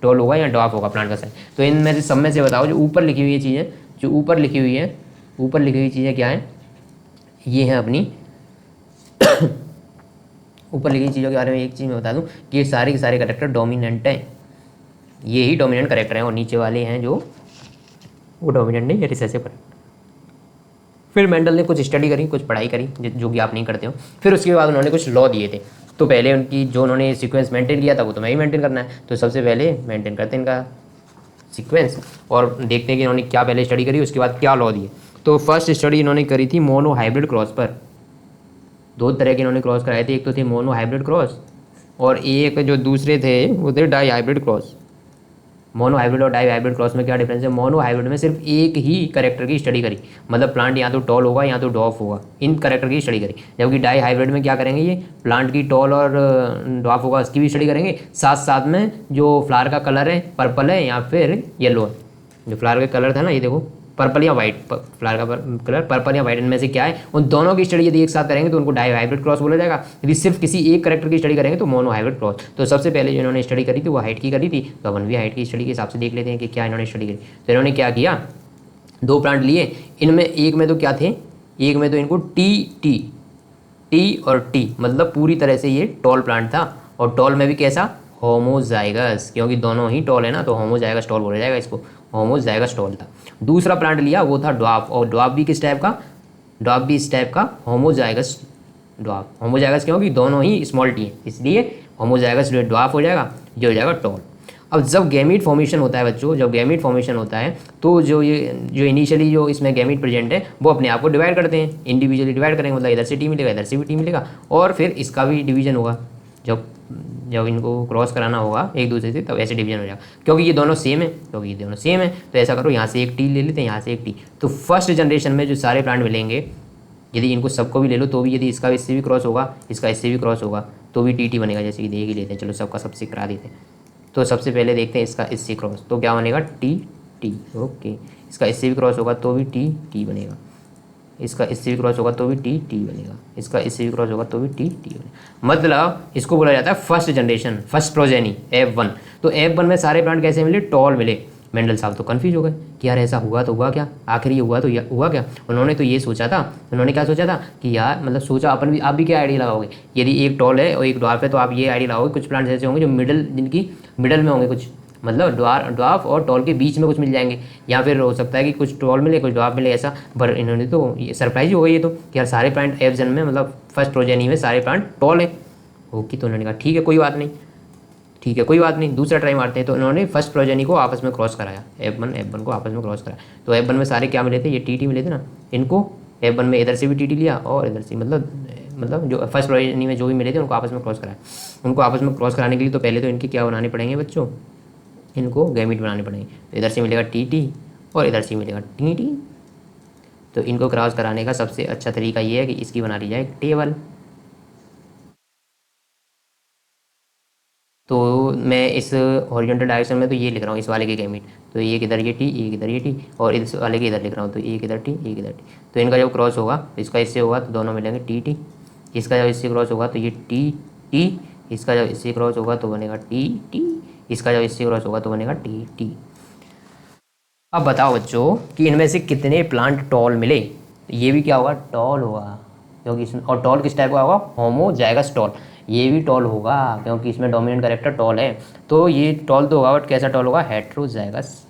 टॉल होगा या ड्वार्फ होगा प्लांट का साइज। तो इनमें से सब में से बताओ जो ऊपर लिखी हुई चीज़ें, जो ऊपर लिखी हुई है, ऊपर लिखी हुई चीज़ें क्या हैं, ये हैं अपनी ऊपर लिखी चीज़ों के बारे में एक चीज़ मैं बता दूं कि ये सारे के सारे करेक्टर डोमिनेंट हैं, ये ही डोमिनेंट करेक्टर हैं, और नीचे वाले हैं जो वो डोमिनेंट नहीं, ये रिसेसिव करेक्टर। फिर मेंडल ने कुछ स्टडी करी, कुछ पढ़ाई करी जो कि आप नहीं करते हो। फिर उसके बाद उन्होंने कुछ लॉ दिए थे, तो पहले उनकी जो उन्होंने सीक्वेंस मेंटेन किया था वो तो मैं ही मेंटेन करना है, तो सबसे पहले मेंटेन करते हैं इनका सीक्वेंस और देखते हैं कि इन्होंने क्या पहले स्टडी करी, उसके बाद क्या लॉ दिए। तो फर्स्ट स्टडी इन्होंने करी थी मोनो हाइब्रिड क्रॉस पर। दो तरह के इन्होंने क्रॉस कराए थे, एक तो थे मोनो हाइब्रिड क्रॉस और एक जो दूसरे थे वो थे dihybrid cross. Monohybrid और डाई हाइब्रिड क्रॉस में क्या डिफरेंस है, मोनो हाइब्रिड में सिर्फ एक ही करेक्टर की स्टडी करी, मतलब प्लांट या तो टॉल होगा या तो डॉफ होगा, इन करेक्टर की स्टडी करी। जबकि डाई हाइब्रिड में क्या करेंगे, ये प्लांट की टॉल और डॉफ होगा उसकी भी स्टडी करेंगे, साथ साथ में जो फ्लावर का कलर है पर्पल है या फिर येलो है। जो फ्लावर का कलर था ना, ये देखो पर्पल या वाइट, फ्लावर का कलर पर्पल या वाइट, इनमें से क्या है, उन दोनों की स्टडी यदि एक साथ करेंगे तो उनको डाई हाइब्रिड क्रॉस बोला जाएगा। यदि सिर्फ किसी एक करेक्टर की स्टडी करेंगे तो मोनो हाइब्रिड क्रॉस। तो सबसे पहले जो इन्होंने स्टडी करी थी वो हाइट की करी थी, तो अपन भी हाइट की स्टडी के हिसाब से देख लेते हैं कि क्या इन्होंने स्टडी करी। तो इन्होंने क्या किया, दो प्लांट लिए, इनमें एक में तो क्या थे, एक में तो इनको टी और टी मतलब पूरी तरह से ये टॉल प्लांट था, और टॉल में भी कैसा, होमोजाइगस, क्योंकि दोनों ही टॉल है ना, तो होमोजाइगस टॉल बोला जाएगा इसको, होमोजाइगस टॉल था। दूसरा प्लांट लिया वो था ड्वार्फ, और ड्वार्फ भी किस टाइप का, ड्वार्फ भी इस टाइप का होमोजाइगस ड्वार्फ। होमोजाइगस क्योंकि दोनों ही स्मॉल टी है, इसलिए होमोजाइगस जो ड्वार्फ हो जाएगा, ये हो जाएगा टॉल। अब जब गैमीट फॉर्मेशन होता है बच्चों, जब गैमीट फॉर्मेशन होता है तो जो इनिशियली जो इसमें गैमीट प्रेजेंट है वो अपने आप को डिवाइड करते हैं, इंडिविजुअली डिवाइड करेंगे, मतलब इधर से टी मिलेगा, इधर से भी टी मिलेगा, और फिर इसका भी डिवीजन होगा। जब इनको क्रॉस कराना होगा एक दूसरे से तब ऐसे डिवीजन हो जाएगा, क्योंकि ये दोनों सेम है, तो ऐसा करो यहाँ से एक टी ले लेते हैं, यहाँ से एक टी। तो फर्स्ट जनरेशन में जो सारे प्लांट मिलेंगे, यदि इनको सबको भी ले लो तो भी, यदि इसका इससे भी क्रॉस होगा, इसका इससे भी क्रॉस होगा, तो भी टी बनेगा। जैसे कि देख ही लेते हैं, चलो सबका सबसे करा देते हैं। तो सबसे पहले देखते हैं इसका इससे क्रॉस, तो क्या बनेगा, टी। ओके, इसका इससे भी क्रॉस होगा तो भी टी बनेगा, इसका इससे भी क्रॉस होगा तो भी टी बनेगा, इसका इससे भी क्रॉस होगा तो भी टी बनेगा। मतलब इसको बोला जाता है first generation, first progeny F1। तो F1 में सारे प्लांट कैसे मिले, टॉल मिले। मेंडल साहब तो कन्फ्यूज हो गए कि यार ऐसा हुआ तो हुआ क्या, आखिर ये हुआ तो हुआ क्या। उन्होंने तो ये सोचा था, उन्होंने क्या सोचा था कि यार, मतलब सोचा अपन भी, आप भी क्या आइडिया लगाओगे, यदि एक टॉल है और एक ड्वार्फ है तो आप ये आइडिया लगाओगे कुछ प्लांट्स ऐसे होंगे जो जिनकी मिडल में होंगे, कुछ मतलब ड्वार्फ और टॉल के बीच में कुछ मिल जाएंगे, या फिर हो सकता है कि कुछ टॉल मिले कुछ ड्वार्फ मिले ऐसा। पर इन्होंने तो ये सरप्राइज ही हो गई ये तो कि यार सारे प्लांट F1 में, मतलब फर्स्ट प्रोजेनी में सारे प्लांट टॉल है। ओके, तो उन्होंने कहा ठीक है कोई बात नहीं, दूसरा ट्राई मारते हैं। तो उन्होंने फर्स्ट प्रोजेनी को आपस में क्रॉस कराया, F1 को आपस में क्रॉस कराया। तो F1 में सारे क्या मिले थे, ये टी मिले थे ना, इनको F1 में इधर से भी टी लिया और इधर से, मतलब जो फर्स्ट प्रोजेनी में जो भी मिले थे उनको आपस में क्रॉस कराया। उनको आपस में क्रॉस कराने के लिए तो पहले तो इनके क्या बनाने पड़ेंगे बच्चों, इनको गैमीट बनाने पड़ेंगे। तो इधर से मिलेगा टी और इधर से मिलेगा टी। तो इनको क्रॉस कराने का सबसे अच्छा तरीका ये है कि इसकी बना ली जाए टेबल। तो मैं इस हॉरिजॉन्टल डायरेक्शन में तो ये लिख रहा हूँ इस वाले के गैमीट, तो एक इधर ये टी, एक इधर ये टी, और इस वाले के इधर लिख रहा हूँ, तो एक इधर टी, एक इधर टी। तो इनका जब क्रॉस होगा, इसका इससे होगा तो दोनों मिलेंगे टी। इसका जब इससे क्रॉस होगा तो ये टी, इसका जब इससे क्रॉस होगा तो बनेगा टी। इसका जब इससे क्रॉस होगा तो बनेगा टी टी। अब बताओ बच्चों कि इनमें से कितने प्लांट टॉल मिले। तो ये भी क्या होगा, टॉल होगा, क्योंकि इसमें, और टॉल किस टाइप का होगा, होमोजाइगस टॉल। ये भी टॉल होगा क्योंकि इसमें डोमिनेंट कैरेक्टर टॉल है, तो ये टॉल तो होगा, बट कैसा टॉल होगा, हेट्रोजाइगस,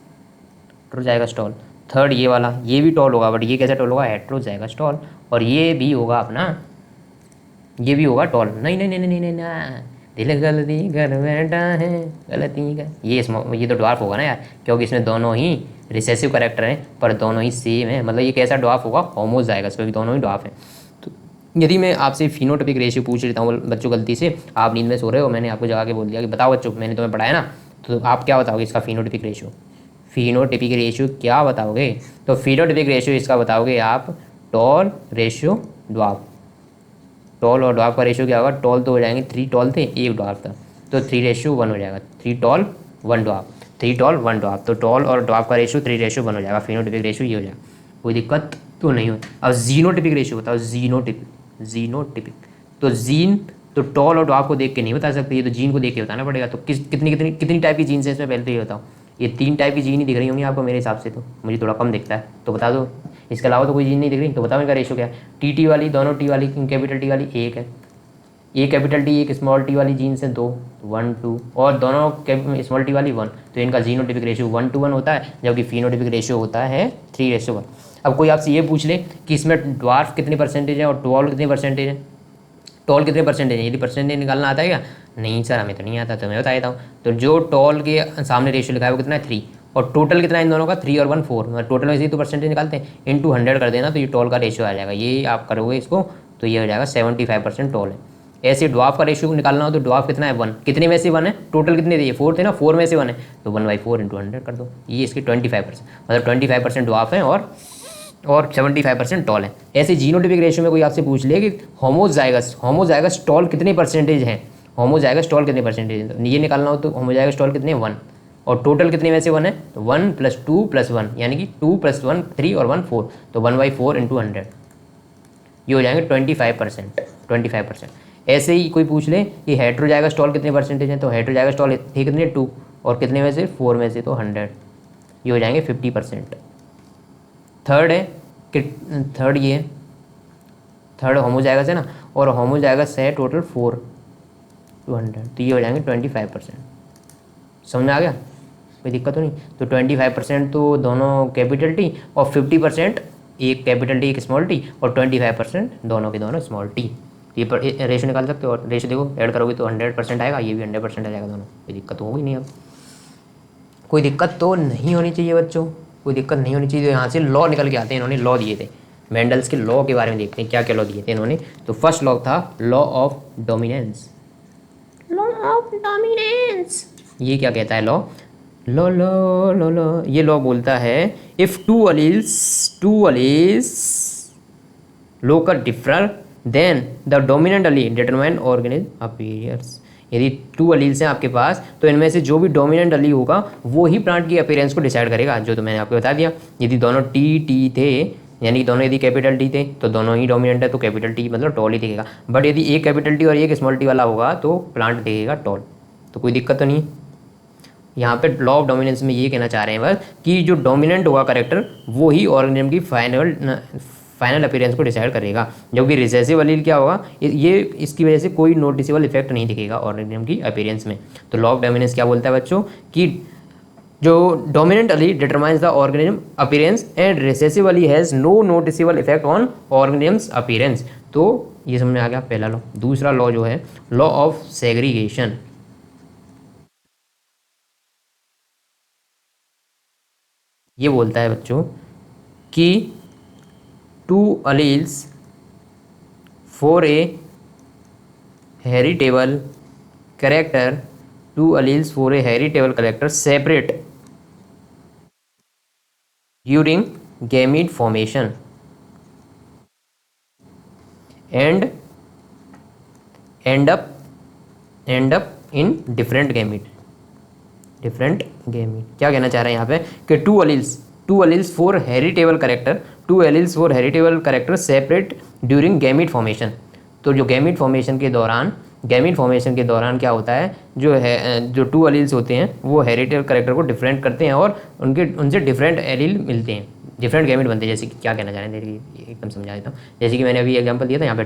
हेट्रोजाइगस टॉल। थर्ड ये वाला, ये भी टॉल होगा, बट ये कैसा टॉल होगा, हेट्रोजाइगस टॉल। और ये भी होगा अपना, ये भी होगा टॉल। नहीं नहीं नहीं नहीं नहीं ना, दिल गलती कर बैठा है, गलती का, ये तो ड्वार्फ होगा ना यार, क्योंकि इसमें दोनों ही रिसेसिव कैरेक्टर हैं, पर दोनों ही सेम है, मतलब ये कैसा ड्वार्फ होगा, होमोजाइगस, क्योंकि दोनों ही ड्वार्फ हैं। तो यदि मैं आपसे फिनोटाइपिक रेशियो पूछ लेता हूँ बच्चों, गलती से आप नींद में सो रहे हो, मैंने आपको जगा के बोल दिया कि बताओ बच्चों, मैंने तुम्हें पढ़ाया ना, तो आप क्या बताओगे इसका फिनोटाइपिक रेशियो, फिनोटाइपिक रेशियो क्या बताओगे। तो फिनोटाइपिक रेशियो इसका बताओगे आप टॉल रेशियो ड्वार्फ। टॉल और ड्वार्फ का रेशियो क्या होगा, टॉल तो हो जाएंगे, 3 टॉल थे 1 ड्वार्फ था, तो 3:1 हो जाएगा, 3 टॉल 1 ड्वार्फ, 3 टॉल 1 ड्वार्फ, तो टॉल और ड्वार्फ का रेशियो 3:1 हो जाएगा। फिनोटाइपिक रेशियो ये हो जाएगा, कोई दिक्कत तो नहीं हो। अब जीनोटाइपिक रेशियो बताओ, जीनोटाइपिक तो जीन, तो टॉल और ड्वार्फ को देख के नहीं बता सकते, ये तो जीन को देख के बताना पड़ेगा। तो कितनी टाइप की जीन्स है इसमें, पहले तो ये बताओ। ये 3 टाइप की जीन ही दिख रही होंगी आपको मेरे हिसाब से, तो मुझे थोड़ा कम दिखता है, तो बता दो। इसके अलावा तो कोई जीन नहीं दिख रही, तो बताओ इनका रेशियो क्या है। टी वाली, दोनों टी वाली, कैपिटल टी वाली 1 है, एक कैपिटल टी एक स्मॉल टी वाली जीन्स है 2, 1 2, और दोनों स्मॉल टी वाली 1, तो इनका जीनोटाइपिक रेशियो 1:1 होता है, जबकि फिनोटाइपिक रेशियो होता है 3:1। अब कोई आपसे ये पूछ ले कि इसमें ड्वार्फ कितनी परसेंटेज है और टॉल कितनी परसेंटेज है, टॉल कितने परसेंटेज है, यदि परसेंटेज निकालना आता है क्या, नहीं सर हमें तो नहीं आता, तो मैं बता देता हूँ। तो जो टॉल के सामने रेशियो लिखा है वो कितना है, 3, और टोटल कितना है इन दोनों का, 3 और 1 4, मतलब टोटल में से तो परसेंटेज निकालते हैं, इंटू 100 कर देना, तो ये टॉल का रेशियो आ जाएगा। ये आप करोगे इसको तो ये हो जाएगा 75% टॉल है। ऐसे ड्वार्फ का रेशियो निकालना हो तो ड्वार्फ कितना है, 1, कितने में से 1 है, टोटल कितने थे, 4 थे ना, 4 में से 1 है, तो 1/4 इंटू 100 कर दो, ये इसकी 25%, मतलब 25% ड्वार्फ है और 75% टॉल है। ऐसे जीनोटाइपिक रेशियो में कोई आपसे पूछ ले कि होमोजाइगस टॉल कितने परसेंटेज हैं, होमोजाइगस टॉल कितने परसेंटेज हैं, तो ये निकालना हो तो होमोजाइगस टॉल कितने, 1, और टोटल कितने में से 1 है, तो 1 + 2 + 1, यानी कि 2 + 1 3 और 1 4, तो 1/4 इंटू 100, ये हो जाएंगे 25%। ऐसे ही कोई पूछ ले कि हेट्रोजाइगस टॉल कितने परसेंटेज हैं, तो हेट्रोजाइगस टॉल थे कितने, 2, और कितने में से, 4 में से, तो 100, ये हो जाएंगे 50%। थर्ड है कि थर्ड ये थर्ड होमोजाइगस है ना, और होमोजाइगस है टोटल 4 to 100, तो ये हो जाएंगे 25%। समझ में आ गया, कोई दिक्कत तो नहीं। तो 25% तो दोनों कैपिटल टी, और 50% एक कैपिटल टी एक स्मॉल टी, और 25% दोनों के दोनों स्मॉल टी। ये पर रेशो निकाल सकते हो, और रेशो देखो ऐड करोगे तो 100% आएगा, ये भी 100% आ जाएगा दोनों, कोई दिक्कत तो होगी नहीं। अब कोई दिक्कत तो नहीं होनी चाहिए बच्चों, कोई दिक्कत नहीं होनी चाहिए। यहाँ से लॉ निकल के आते हैं, इन्होंने लॉ दिए थे, मेंडल्स के लॉ के बारे में देखते हैं क्या क्या लॉ दिए थे इन्होंने। तो फर्स्ट लॉ था लॉ ऑफ डोमिनेंस, ये क्या कहता है, लॉ लो लो लो लो, ये लॉ बोलता है if two alleles local differ then the dominant allele determine organism appears. यदि 2 अलील्स हैं आपके पास, तो इनमें से जो भी डोमिनेंट अलील होगा वो ही प्लांट की अपीयरेंस को डिसाइड करेगा, जो तो मैंने आपको बता दिया। यदि दोनों टी थे, यानी दोनों यदि कैपिटल टी थे, तो दोनों ही डोमिनेंट है, तो कैपिटल टी मतलब टॉल ही दिखेगा। बट यदि एक कैपिटल टी और एक स्मॉल टी वाला होगा तो प्लांट दिखेगा टॉल, तो कोई दिक्कत तो नहीं। यहाँ पे लॉ ऑफ डोमिनेंस में ये कहना चाह रहे हैं बस कि जो डोमिनेंट होगा कैरेक्टर वो ही ऑर्गेनिज्म की फाइनल अपीयरेंस को डिसाइड करेगा, जबकि रिसेसिव अलील क्या होगा, ये इसकी वजह से कोई नोटिसेबल इफेक्ट नहीं दिखेगा ऑर्गेनिज्म की अपीयरेंस में। तो लॉ ऑफ डोमिनेंस क्या बोलता है बच्चों कि जो dominant allele determines the organism appearance and recessive allele has no noticeable effect on organism appearance. तो ये समझ में आ गया पहला लॉ। दूसरा लॉ जो है लॉ ऑफ सेग्रीगेशन, ये बोलता है बच्चों कि 2 alleles for a heritable character, 2 alleles for a heritable character separate during gamete formation and end up in different gamete। क्या कहना चाह रहे हैं यहाँ पे कि 2 alleles for heritable character separate during gamete formation. तो जो गैमीट फॉर्मेशन के दौरान गैमीट फॉर्मेशन के दौरान क्या होता है, जो टू एलील्स होते हैं वो हेरिटेबल करेक्टर को डिफरेंट करते हैं और उनसे डिफरेंट एलील मिलते हैं, डिफरेंट गैमीट बनते हैं। जैसे कि क्या कहना चाह रहे हैं, देखिए एकदम समझा देता हूँ। जैसे कि मैंने अभी एग्जांपल दिया था, यहाँ पे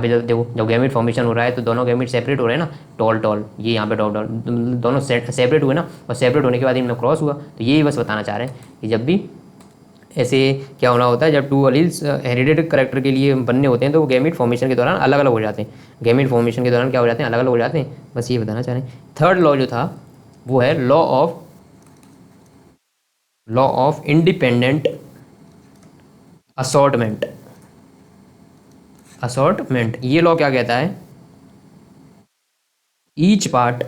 जब देखो, जब गैमीट फॉर्मेशन हो रहा है तो दोनों गैमीट सेपरेट हो रहे हैं ना, टॉल टॉल, ये यहाँ पे टॉल टॉल, दोनों सेपरेट हुए ना, और सेपरेट होने के बाद इनमें क्रॉस हुआ। तो यही बस बताना चाह रहे हैं कि जब भी ऐसे क्या होना होता है, जब टू एलील्स हेरिडेटेड करेक्टर के लिए बनने होते हैं तो वो गैमीट फॉर्मेशन के दौरान अलग अलग हो जाते हैं। गैमीट फॉर्मेशन के दौरान क्या हो जाते हैं, अलग अलग हो जाते हैं। बस ये बताना चाह रहे हैं। थर्ड लॉ जो था वो है लॉ ऑफ इंडिपेंडेंट असॉर्टमेंट। ये लॉ क्या कहता है, each part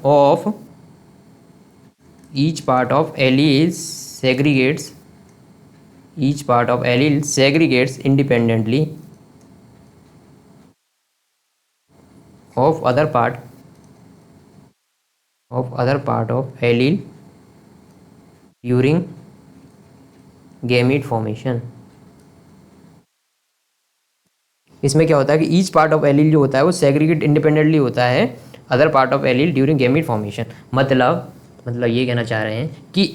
of alleles segregates independently of other part of allele during gamete formation। इसमें क्या होता है कि ईच पार्ट ऑफ एलील जो होता है वो सेग्रीगेट इंडिपेंडेंटली होता है other part of allele during gamete formation. मतलब ये कहना चाह रहे हैं कि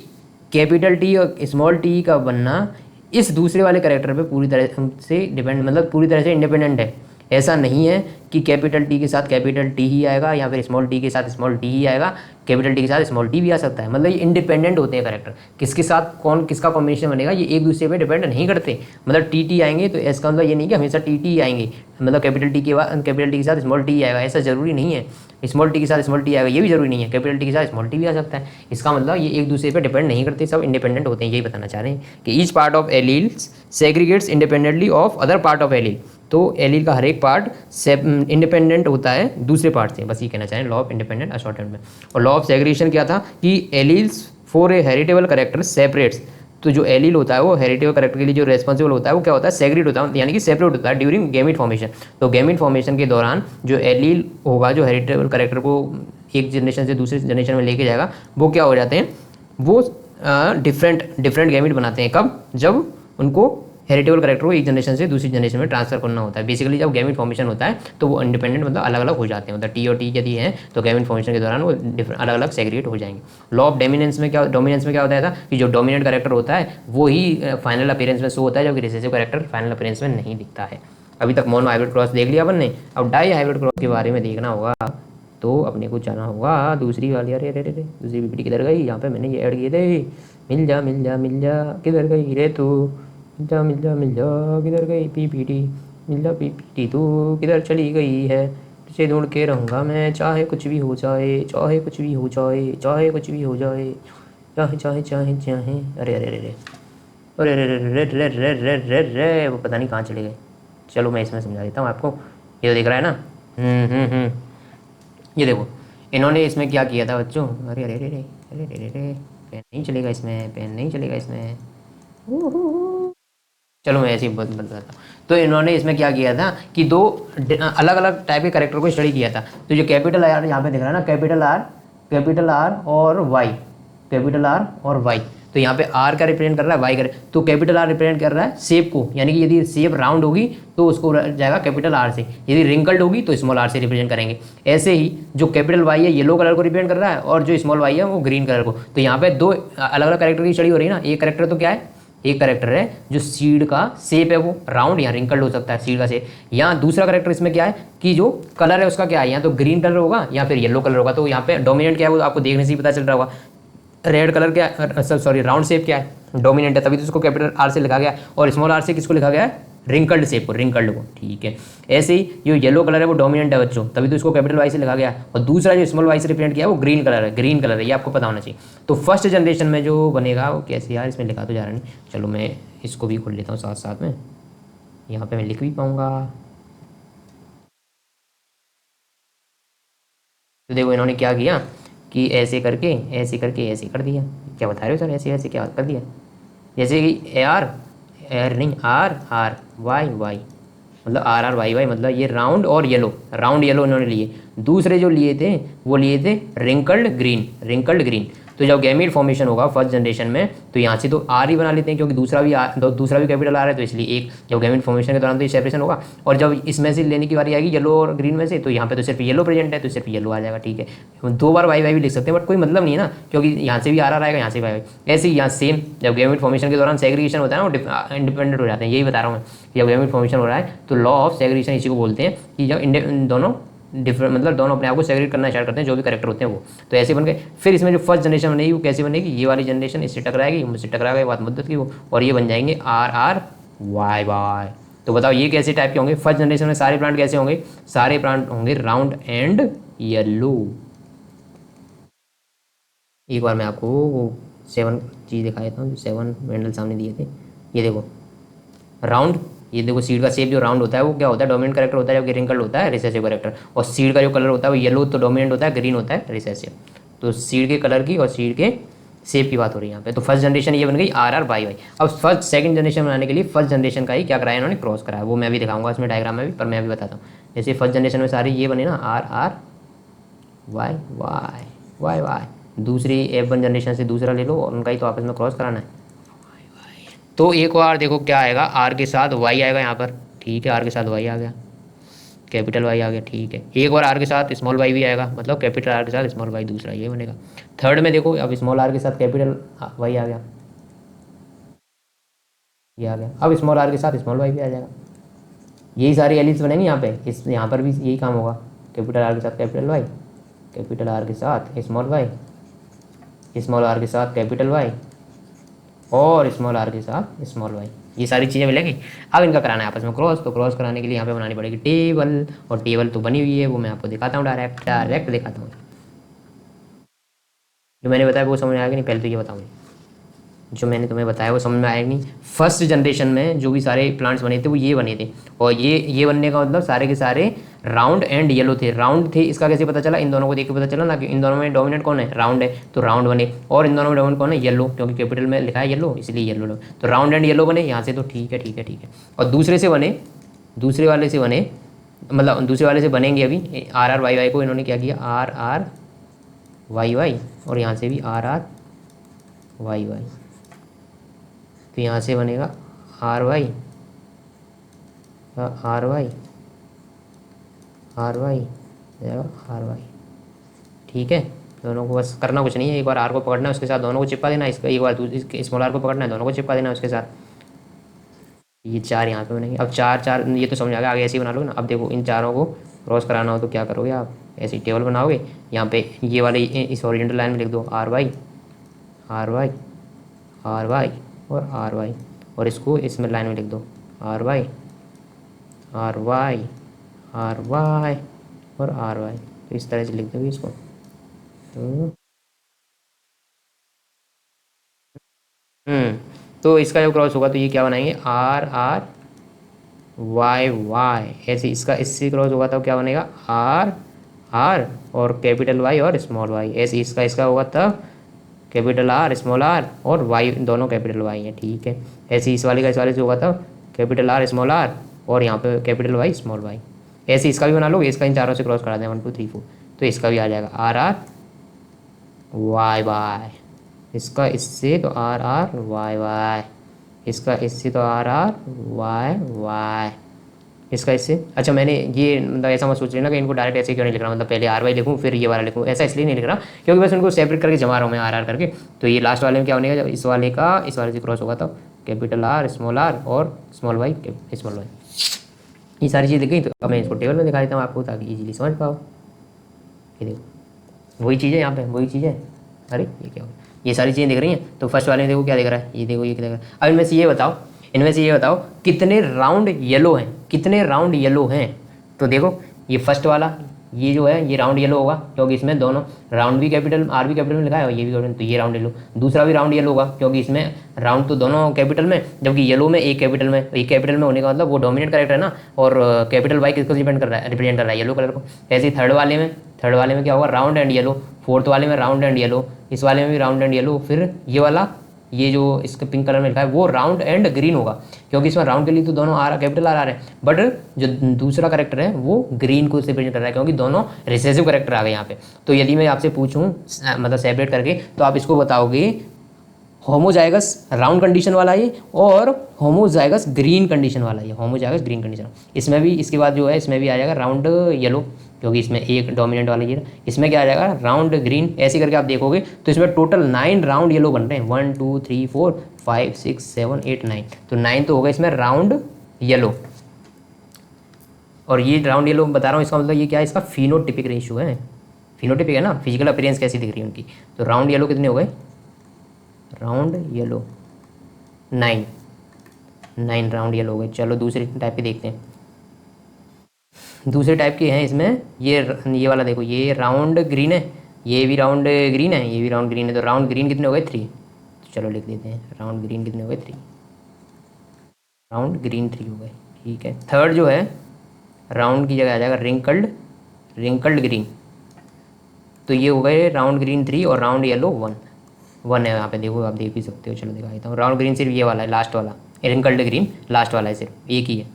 कैपिटल टी और स्मॉल टी का बनना इस दूसरे वाले कैरेक्टर पे पूरी तरह से डिपेंड, मतलब पूरी तरह से इंडिपेंडेंट है। ऐसा नहीं है कि कैपिटल टी के साथ कैपिटल टी ही आएगा या फिर स्मॉल टी के साथ स्मॉल टी ही आएगा, कैपिटल टी के साथ स्मॉल टी भी आ सकता है। मतलब ये इंडिपेंडेंट होते हैं कैरेक्टर, किसके साथ कौन किसका कॉम्बिनेशन बनेगा ये एक दूसरे पे डिपेंड नहीं करते। मतलब टी टी आएंगे तो इसका मतलब ये नहीं कि हमेशा टी टी आएंगे, मतलब कैपिटल टी के साथ स्मॉल टी आएगा, ऐसा जरूरी नहीं है। स्मॉल टी के साथ स्मॉल टी आएगा ये भी जरूरी नहीं है, कैपिटल टी के साथ स्मॉल टी भी आ सकता है। इसका मतलब ये एक दूसरे पे डिपेंड नहीं करते, सब इंडिपेंडेंट होते हैं, यही बताना चाह रहे हैं कि each part of alleles segregates independently of other part of allele. तो एलील का हर एक पार्ट इंडिपेंडेंट होता है दूसरे पार्ट से, बस ये कहना चाह रहे हैं लॉ ऑफ इंडिपेंडेंट असॉर्टमेंट में। और लॉ ऑफ सेग्रीगेशन क्या था कि alleles for a heritable character separates, तो जो एलील होता है वो हेरिटेबल करेक्टर के लिए जो रेस्पॉन्सिबल होता है वो क्या होता है, सेग्रीगेट होता है, यानी कि सेपरेट होता है ड्यूरिंग गैमीट फॉर्मेशन। तो गैमीट फॉर्मेशन के दौरान जो एलील होगा जो हेरिटेबल करेक्टर को एक जनरेशन से दूसरे जनरेशन में लेके जाएगा, वो क्या हो जाते हैं, वो डिफरेंट गैमीट बनाते हैं। कब, जब उनको हेरिटेबल करेक्टर को एक जनरेशन से दूसरी जनरेशन में ट्रांसफर करना होता है। बेसिकली जब गैमीट फॉर्मेशन होता है तो वो इंडिपेंडेंट मतलब अलग अलग हो जाते हैं, मतलब टी और टी यदि है तो गैमीट फॉर्मेशन के दौरान वो अलग अलग सेग्रीगेट हो जाएंगे। लॉ ऑफ डोमिनेंस में क्या होता था कि जो डोमिनेंट करेक्टर होता है वो ही फाइनल अपीयरेंस में शो होता है, जबकि रिसेसिव करेक्टर फाइनल अपीयरेंस में नहीं दिखता है। अभी तक मोनो हाइब्रिड क्रॉस देख लिया अपन ने, अब डाई हाइब्रिड क्रॉस के बारे में देखना होगा तो अपने को जाना होगा दूसरी वाली, अरे दूसरी पीपीटी किधर गई, यहाँ पे मैंने ये ऐड किए थे, मिल जा किधर गई रे तू, मिल जा किधर गई पीपीटी, मिल जा पीपीटी तू किधर चली गई है, तुझे ढूंढ के रहूँगा मैं, चाहे कुछ भी हो जाए, चाहे कुछ भी हो जाए, चाहे कुछ भी हो जाए, चाहे। अरे वो पता नहीं कहाँ चले गए। चलो मैं इसमें समझा देता हूँ आपको, ये तो दिख रहा है ना। ये देखो इन्होंने इसमें क्या किया था बच्चों, अरे पेन नहीं चलेगा इसमें, चलो मैं ऐसे ही बताता हूँ। तो इन्होंने इसमें क्या किया था कि दो अलग अलग टाइप के कैरेक्टर को स्टडी किया था। तो जो कैपिटल आर यहाँ पे दिख रहा है ना, कैपिटल आर और वाई, तो यहाँ पे आर का रिप्रेजेंट कर रहा है वाई का, तो कैपिटल आर रिप्रेजेंट कर रहा है शेप को, यानी कि यदि शेप राउंड होगी तो उसको जाएगा कैपिटल आर से, यदि रिंकल्ड होगी तो स्मॉल आर से रिप्रेजेंट करेंगे। ऐसे ही जो कैपिटल वाई है येलो कलर को रिप्रेजेंट कर रहा है और जो स्मॉल वाई है वो ग्रीन कलर को। तो यहाँ पे दो अलग अलग कैरेक्टर की स्टडी हो रही है ना। एक कैरेक्टर तो क्या है, एक कैरेक्टर है जो सीड का शेप है वो राउंड या रिंकल्ड हो सकता है सीड का शेप। यहाँ दूसरा कैरेक्टर इसमें क्या है कि जो कलर है उसका क्या है, या तो ग्रीन कलर होगा या फिर येलो कलर होगा। तो यहाँ पे डोमिनेंट क्या है वो आपको देखने से ही पता चल रहा होगा। रेड कलर क्या है, राउंड शेप क्या है, डोमिनेंट है, तभी तो उसको कैपिटल आर से लिखा गया, और स्मॉल आर से किसको लिखा गया है, रिंकल्ड शेप को, रिंकल्ड को, ठीक है। ऐसे ही जो येलो कलर है वो डोमिनेंट है बच्चों, तभी तो इसको कैपिटल वाई से लिखा गया, और दूसरा जो स्मॉल वाई से रिप्रेजेंट किया है वो ग्रीन कलर है, ये आपको पता होना चाहिए। तो फर्स्ट जनरेशन में जो बनेगा वो कैसे, यार इसमें लिखा तो जा रहा नहीं, चलो मैं इसको भी खोल लेता हूँ साथ साथ में, यहाँ पे मैं लिख भी पाऊँगा। तो देखो इन्होंने क्या किया कि ऐसे करके ऐसे कर दिया। क्या बता रहे हो सर, ऐसे क्या कर दिया, जैसे कि आर वाई मतलब आर वाई मतलब ये राउंड और येलो इन्होंने लिए। दूसरे जो लिए थे वो लिए थे रिंकल्ड ग्रीन। तो जब गैमीट फॉर्मेशन होगा फर्स्ट जनरेशन में, तो यहाँ से तो आर ही बना लेते हैं, क्योंकि दूसरा भी कैपिटल आर है, तो इसलिए एक जब गैमीट फॉर्मेशन के दौरान तो ये सेपरेशन होगा। और जब इसमें से लेने की बारी आएगी येलो और ग्रीन में से, तो यहाँ पे तो सिर्फ येलो प्रेजेंट है, तो सिर्फ येलो आ जाएगा। ठीक है, 2 बार वाई वाई भी लिख सकते हैं, बट कोई मतलब नहीं है ना, क्योंकि यहाँ से भी आर आएगा, यहाँ से वाई वाई। ऐसे ही यहाँ सेम जब गैमीट फॉर्मेशन के दौरान सेग्रीगेशन होता है ना, वो इंडिपेंडेंट हो जाते हैं। यही बता रहा हूँ मैं, जब गैमीट फॉर्मेशन हो रहा है तो लॉ ऑफ सेग्रीगेशन इसी को बोलते हैं, कि जब दोनों डिफरेंट मतलब दोनों अपने आप को सेग्रीगेट करना स्टार्ट करते हैं, जो भी करेक्टर होते हैं वो। तो ऐसे बन गए। फिर इसमें जो फर्स्ट जनरेशन बनेगी वो कैसे बनेगी, ये वाली जनरेशन इससे टकराएगी, मुझसे टकराएगा बात मुद्दत की वो, और ये बन जाएंगे आर आर वाई वाई। तो बताओ ये कैसे टाइप के होंगे, फर्स्ट जनरेशन में सारे प्लांट कैसे होंगे, सारे प्लांट होंगे राउंड एंड येलो। एक बार मैं आपको वो 7 चीज़ दिखा देता हूँ, जो 7 मेंडल सामने दिए थे। ये देखो राउंड, ये देखो सीड का शेप जो राउंड होता है वो क्या होता है, डोमिनेंट करेक्टर होता है, जबकि रिंकल्ड होता है रिसेसिव करेक्टर। और सीड का जो कलर होता है वो येलो तो डोमिनेंट होता है, ग्रीन होता है रिसेसिव। तो सीड के कलर की और सीड के शेप की बात हो रही है यहाँ पे। तो फर्स्ट जनरेशन ये बन गई आर आर वाई वाई। अब फर्स्ट सेकंड जनरेशन बनाने के लिए फर्स्ट जनरेशन का ही क्या कराया इन्होंने, क्रॉस कराया। वो मैं भी दिखाऊंगा इसमें डायग्राम में भी, पर मैं भी बताता हूँ। जैसे फर्स्ट जनरेशन में सारे ये बने ना R R Y Y Y Y, दूसरी F1 जनरेशन से दूसरा ले लो और उनका ही तो आपस में क्रॉस कराना है। तो एक बार देखो क्या आएगा, आर के साथ वाई आएगा यहाँ पर। ठीक है, आर के साथ वाई आ गया, कैपिटल वाई आ गया। ठीक है, एक बार आर के साथ स्मॉल वाई भी आएगा, मतलब कैपिटल आर के साथ स्मॉल वाई, दूसरा ये बनेगा। थर्ड में देखो अब स्मॉल आर के साथ कैपिटल वाई आ गया, ये आ गया। अब स्मॉल आर के साथ स्मॉल वाई भी आ जाएगा। यही सारी एलिप्स बनेंगे यहाँ पे, इस यहाँ पर भी यही काम होगा। कैपिटल आर के साथ कैपिटल वाई, कैपिटल आर के साथ स्मॉल वाई, स्मॉल आर के साथ कैपिटल वाई, और स्मॉल आर के साथ स्मॉल वाई। ये सारी चीज़ें मिलेंगी। अब इनका कराना है आपस में क्रॉस। तो क्रॉस कराने के लिए यहाँ पे बनानी पड़ेगी टेबल, और टेबल तो बनी हुई है, वो मैं आपको दिखाता हूँ, डायरेक्ट दिखाता हूँ। जो मैंने बताया वो समझ में आएगा नहीं, पहले तो ये बताऊँ, जो मैंने तुम्हें बताया वो समझ में आएगा नहीं। फर्स्ट जनरेशन में जो भी सारे प्लांट्स बने थे वो ये बने थे, और ये बनने का मतलब सारे के सारे राउंड एंड येलो थे। राउंड थे, इसका कैसे पता चला, इन दोनों को देख के पता चला ना, कि इन दोनों में डोमिनेंट कौन है, राउंड है, तो राउंड बने। और इन दोनों में डोमिनेंट कौन है, येलो, क्योंकि कैपिटल में लिखा है येलो, इसलिए येलो। तो राउंड एंड येलो बने यहाँ से, तो ठीक है ठीक है ठीक है। और दूसरे से बने, दूसरे वाले से बने, मतलब दूसरे वाले से बनेंगे अभी आर आर वाई वाई को इन्होंने क्या किया, आर आर वाई वाई, और यहाँ से भी आर आर वाई वाई। तो यहाँ से बनेगा R Y R Y R Y R Y. ठीक है, दोनों को बस करना कुछ नहीं है, एक बार आर को पकड़ना है उसके साथ दोनों को चिपका देना, इसका एक बार स्मॉल आर को पकड़ना है दोनों को चिपका देना उसके साथ। ये 4 यहाँ पे बनेंगे। अब 4 ये तो समझ आ गया, आगे ऐसे ही बना लोगे ना। अब देखो इन चारों को क्रॉस कराना हो तो क्या करोगे आप, ऐसी टेबल बनाओगे। यहाँ पे ये वाले इस ओरिजेंटल लाइन में लिख दो R Y R Y R Y और आर वाई, और इसको इसमें लाइन में लिख दो R Y R Y R Y और आर वाई। तो इस तरह से लिख दोगे इसको। तो इसका जब क्रॉस होगा तो ये क्या बनाएंगे, आर आर वाई वाई। ऐसे इसका इससे क्रॉस होगा तब क्या बनेगा, आर आर और कैपिटल वाई और स्मॉल वाई। ऐसे इसका इसका होगा तब कैपिटल आर स्मॉल आर और वाई, दोनों कैपिटल वाई हैं। ठीक है, ऐसे इस वाले का इस वाले से होगा तब कैपिटल आर स्मॉल आर और यहाँ पे कैपिटल वाई स्मॉल वाई। ऐसे इसका भी बना लो, इसका इन चारों से क्रॉस करा दें 1 2 3 4, तो इसका भी आ जाएगा आर आर वाई वाई। इसका इससे तो आर आर वाई वाई, इसका इससे तो आर आर वाई वाई, इसका इससे। अच्छा मैंने ये मतलब ऐसा मत सोच लेना कि इनको डायरेक्ट ऐसे क्यों नहीं लिख रहा, मतलब पहले आर वाई लिखूँ फिर ये वाला लिखूँ, ऐसा इसलिए नहीं लिख रहा क्योंकि बस उनको सेपरेट करके जमा रहा हूँ मैं आर आर करके। तो ये लास्ट वाले में क्या बनेगा, जब इस वाले का इस वाले से क्रॉस होगा तब कैपिटल आर स्मॉल आर और स्मॉल वाई स्मॉल वाई। ये सारी चीज़ लिख गई। तो अब मैं इसको टेबल में दिखा देता हूँ आपको ताकि ईजिली समझ पाओ। ये देखो वही चीज़ है यहाँ पे, वही चीज़ है। अरे ये क्या हो, ये सारी चीज़ें दिख रही हैं। तो फर्स्ट वाले में देखो क्या दिख रहा है, ये देखो ये क्या दिख रहा है। अब इनमें से ये बताओ कितने राउंड येलो हैं, कितने राउंड येलो हैं। तो देखो ये फर्स्ट वाला ये जो है ये राउंड येलो होगा क्योंकि इसमें दोनों राउंड भी कैपिटल आर भी कैपिटल में लिखा है और ये भी कैपिटल, तो ये राउंड येलो। दूसरा भी राउंड येलो होगा क्योंकि इसमें राउंड तो दोनों कैपिटल में, जबकि येलो में एक कैपिटल में। एक कैपिटल में होने का मतलब वो डोमिनेट करेक्टर है ना, और कैपिटल वाई किसको रिप्रेजेंट कर रहा है येलो कलर को। ऐसे ही थर्ड वाले में क्या होगा, राउंड एंड येलो। फोर्थ वाले में राउंड एंड येलो, इस वाले में भी राउंड एंड येलो। फिर ये ये जो इसके पिंक कलर में लिखा है वो राउंड एंड ग्रीन होगा, क्योंकि इसमें राउंड के लिए तो दोनों आर कैपिटल आर आ रहे हैं, बट जो दूसरा करेक्टर है वो ग्रीन को रिप्रेजेंट कर रहा है, क्योंकि दोनों रिसेसिव करेक्टर आ गए यहाँ पे। तो यदि मैं आपसे पूछूँ मतलब सेपरेट करके, तो आप इसको बताओगे होमोजाइगस राउंड कंडीशन वाला ये और होमोजाइगस ग्रीन कंडीशन वाला ये, होमोजाइगस ग्रीन कंडीशन। इसमें भी इसके बाद जो है इसमें भी आ जाएगा राउंड येलो, क्योंकि इसमें एक डोमिनेंट वाला ये, इसमें क्या आ जाएगा राउंड ग्रीन। ऐसे करके आप देखोगे तो इसमें टोटल 9 राउंड येलो बन रहे हैं, 1 2 3 4 5 6 7 8 9, तो 9 तो होगा इसमें राउंड येलो। और ये राउंड येलो बता रहा हूँ, इसका मतलब ये क्या है, इसका फिनोटिपिक रेशियो है, फिनोटिपिक है ना, फिजिकल अपीयरेंस कैसी दिख रही है उनकी। तो राउंड येलो कितने हो गए, राउंड येलो 9 राउंड येलो हो गए। चलो दूसरे टाइप के देखते हैं, दूसरे टाइप के हैं इसमें। ये वाला देखो, ये राउंड ग्रीन है, ये भी राउंड ग्रीन है, ये भी राउंड ग्रीन है। तो राउंड ग्रीन कितने हो गए 3, तो चलो लिख देते हैं राउंड ग्रीन कितने हो गए 3, राउंड ग्रीन 3 हो गए, ठीक है। थर्ड जो है राउंड की जगह आ जाएगा रिंकल्ड ग्रीन, तो ये हो गए राउंड ग्रीन 3 और राउंड येलो 1 है यहाँ पे, देखो आप देख भी सकते हो। चलो दिखा देता हूँ, राउंड ग्रीन सिर्फ ये वाला है लास्ट वाला, रिंकल्ड ग्रीन लास्ट वाला है, सिर्फ एक ही है।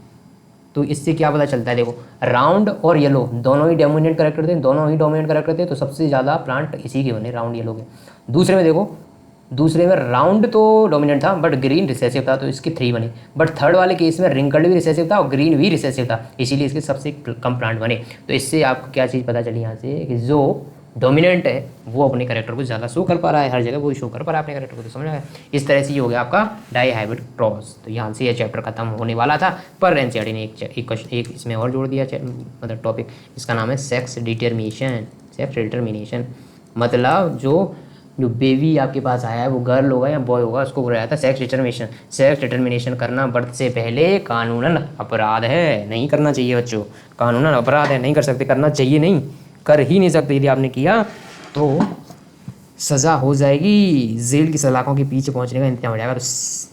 तो इससे क्या पता चलता है, देखो राउंड और येलो दोनों ही डोमिनेंट करेक्टर थे, दोनों ही डोमिनेंट करेक्टर थे, तो सबसे ज़्यादा प्लांट इसी के बने, राउंड येलो के। दूसरे में देखो, दूसरे में राउंड तो डोमिनेंट था बट ग्रीन रिसेसिव था, तो इसके 3 बने। बट थर्ड वाले केस में रिंकल्ड भी रिसेसिव था और ग्रीन भी रिसेसिव था, इसीलिए इसके सबसे कम प्लांट बने। तो इससे आपको क्या चीज़ पता चली यहाँ से, कि जो डोमिनेंट है वो अपने करेक्टर को ज़्यादा शो कर पा रहा है, हर जगह वो शो कर पा रहा है अपने करेक्टर को। तो समझ आया, इस तरह से ये हो गया आपका डाई हाइब्रिड क्रॉस। तो यहाँ से ये चैप्टर खत्म होने वाला था, पर एनसीईआरटी ने एक इसमें और जोड़ दिया मतलब टॉपिक, इसका नाम है सेक्स डिटर्मिनेशन। मतलब जो बेबी आपके पास आया है वो गर्ल होगा या बॉय होगा, उसको बोला जाता है सेक्स डिटर्मिनेशन करना बर्थ से पहले कानूनन अपराध है, नहीं करना चाहिए बच्चों, कानूनन अपराध है, नहीं कर सकते, करना चाहिए नहीं, कर ही नहीं सकते। यदि आपने किया तो सज़ा हो जाएगी, जेल की सलाखों के पीछे पहुंचने का इंतजाम हो जाएगा।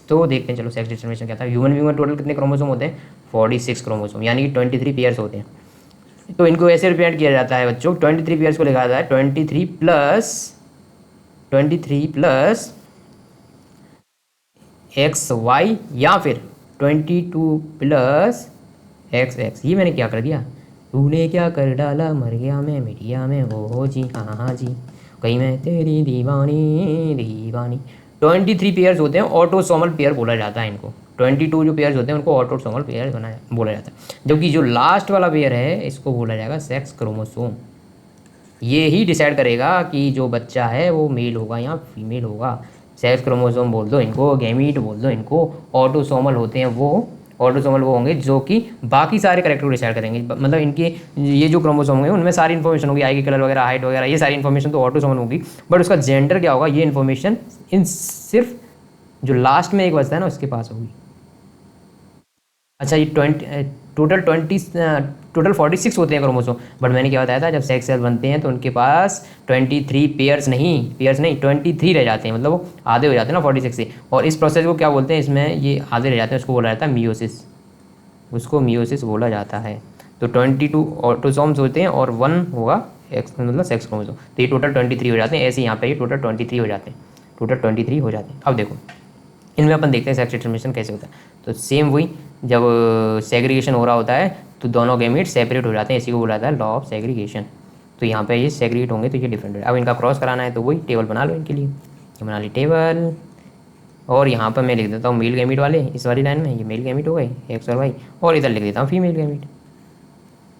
तो देखते हैं, चलो सेक्स डिटर्मिनेशन क्या था। ह्यूमन बीइंग में टोटल कितने क्रोमोसोम होते हैं, 46 क्रोमोसोम, यानी कि 23 पेयर्स होते हैं। तो इनको ऐसे रिप्रेजेंट किया जाता है बच्चों, 23 पेयर्स को लिखा जाता है 23 प्लस XY या फिर 22 प्लस XX। ये मैंने क्या कर दिया, तूने क्या कर डाला, मर गया मैं मिटिया में, हो जी हाँ जी, कहीं मैं तेरी दीवानी। 23 पेयर्स होते हैं, ऑटोसोमल पेयर बोला जाता है इनको। 22 जो पेयर्स होते हैं उनको ऑटोसोमल पेयर बोला जाता है, जबकि जो लास्ट वाला पेयर है इसको बोला जाएगा सेक्स क्रोमोसोम। ये ही डिसाइड करेगा कि जो बच्चा है वो मेल होगा या फीमेल होगा। सेक्स क्रोमोसोम बोल दो इनको, गैमीट बोल दो इनको। ऑटोसोमल होते हैं वो, ऑटोसोमल वो होंगे जो कि बाकी सारे करेक्टर को डिसाइड करेंगे, मतलब इनके ये जो क्रोमोसोम होंगे उनमें सारी इन्फॉर्मेशन होगी, आई के कलर वगैरह, हाइट वगैरह, ये सारी इन्फॉर्मेशन तो ऑटोसोमल होगी, बट उसका जेंडर क्या होगा ये इन्फॉर्मेशन इन सिर्फ जो लास्ट में एक बचता है ना उसके पास होगी। अच्छा, ये टोटल 46 होते हैं क्रोमोसोम, बट मैंने क्या बताया था, जब सेक्स सेल बनते हैं तो उनके पास 23 पेयर्स नहीं 23 रह जाते हैं, मतलब वो आधे हो जाते हैं ना 46 से। और इस प्रोसेस को क्या बोलते हैं, इसमें ये आधे रह जाते हैं, उसको बोला जाता है मियोसिस, उसको मियोसिस बोला जाता है। तो 22 ऑटोसोम्स होते हैं और 1 होगा एक्स मतलब सेक्स क्रोमोसोम, तो ये टोटल 23 हो जाते हैं। ऐसे यहाँ पे ये टोटल 23 हो जाते हैं, टोटल 23 हो जाते हैं। अब देखो इनमें अपन देखते हैं सेक्स डिटर्मिनेशन कैसे होता है। तो सेम वही, जब सेग्रीगेशन हो रहा होता है तो दोनों गैमेट सेपरेट हो जाते हैं, इसी को बोला जाता है लॉ ऑफ सेग्रीगेशन। तो यहाँ पे ये सेग्रीगेट होंगे तो ये डिफरेंट है। अब इनका क्रॉस कराना है तो वही टेबल बना लो इनके लिए, ये बना ली टेबल। और यहाँ पर मैं लिख देता हूँ मेल गैमेट वाले, इस वाली लाइन में ये मेल गैमेट हो गए एक्स और वाई, और इधर लिख देता हूँ फीमेल गैमेट।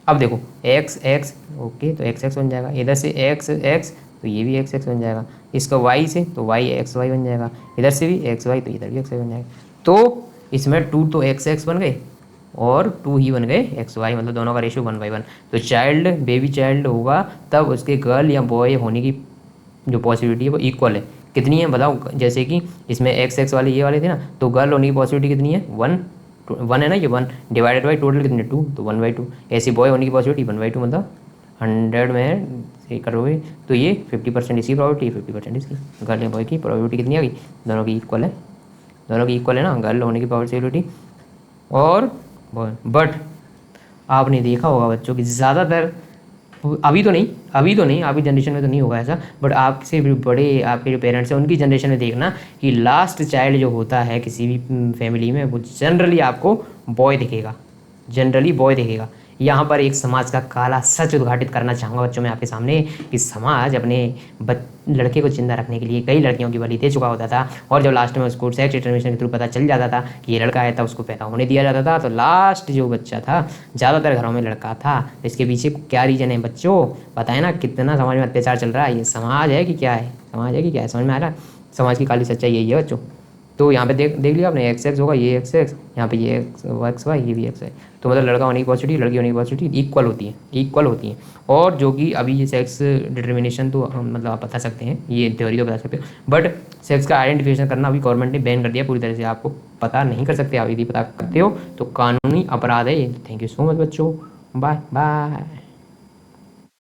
अब देखो एक्स एक्स, ओके, तो एक्स एक्स बन जाएगा, इधर से एक्स एक्स तो ये भी एक्स एक्स बन जाएगा, इसका वाई से तो वाई एक्स वाई बन जाएगा, इधर से भी एक्स वाई तो इधर भी एक्स वाई बन जाएगा। तो इसमें 2 तो एक्स एक्स बन गए और 2 ही बन गए एक्स वाई, मतलब दोनों का रेशियो 1/1। तो चाइल्ड बेबी चाइल्ड होगा तब उसके गर्ल या बॉय होने की जो पॉसिबिलिटी है वो इक्वल है। कितनी है बताओ, जैसे कि इसमें एक्स एक्स वाले ये वाले थे ना, तो गर्ल होने की पॉसिबिलिटी कितनी है 1 है ना, ये 1 डिवाइडेड बाई टोटल कितने 2, तो 1/2। ऐसे बॉय होने की पॉसिबिलिटी 1/2, मतलब 100 में से करोगे तो ये 50% इसकी प्रॉबिलिटी, 50% इसकी। गर्ल या बॉय की प्रॉबिलिटी कितनी आ गई, दोनों की इक्वल है, दोनों की इक्वल है ना, गर्ल होने की पॉसिबिलिटी और बॉय। बट आपने देखा होगा बच्चों कि ज़्यादातर अभी तो नहीं, अभी जनरेशन में तो नहीं होगा ऐसा, बट आपसे भी बड़े आपके जो पेरेंट्स हैं उनकी जनरेशन में देखना कि लास्ट चाइल्ड जो होता है किसी भी फैमिली में वो जनरली आपको बॉय दिखेगा, जनरली बॉय दिखेगा। यहाँ पर एक समाज का काला सच उद्घाटित करना चाहूँगा बच्चों में आपके सामने कि समाज अपने लड़के को जिंदा रखने के लिए कई लड़कियों की बलि दे चुका होता था, और जब लास्ट में उसको सेक्स डिटर्मिनेशन के थ्रू पता चल जाता था कि ये लड़का है तब उसको पैदा होने दिया जाता था। तो लास्ट जो बच्चा था ज़्यादातर घरों में लड़का था। तो इसके पीछे क्या रीज़न है बच्चों, बताए ना कितना समाज में अत्याचार चल रहा है। ये समाज है कि क्या है, समाज है कि क्या है, समझ में आ रहा है। समाज की काली सच्चाई यही है बच्चों। तो यहाँ पे देख लिया आपने, एक्स एक्स होगा, ये एक्स एक्स, यहाँ पे ये एक्स वाई, ये भी एक्स है। तो मतलब लड़का होने की पॉसिबिलिटी लड़की होने की पॉसिबिलिटी इक्वल होती है। और जो कि अभी ये सेक्स डिटर्मिनेशन तो मतलब आप बता सकते हैं, ये थ्योरी तो बता सकते हो, बट सेक्स का आइडेंटिफिकेशन करना अभी गवर्नमेंट ने बैन कर दिया पूरी तरह से। आपको पता नहीं कर सकते, आप यदि पता करते हो तो कानूनी अपराध है ये। थैंक यू सो मच बच्चों, बाय बाय।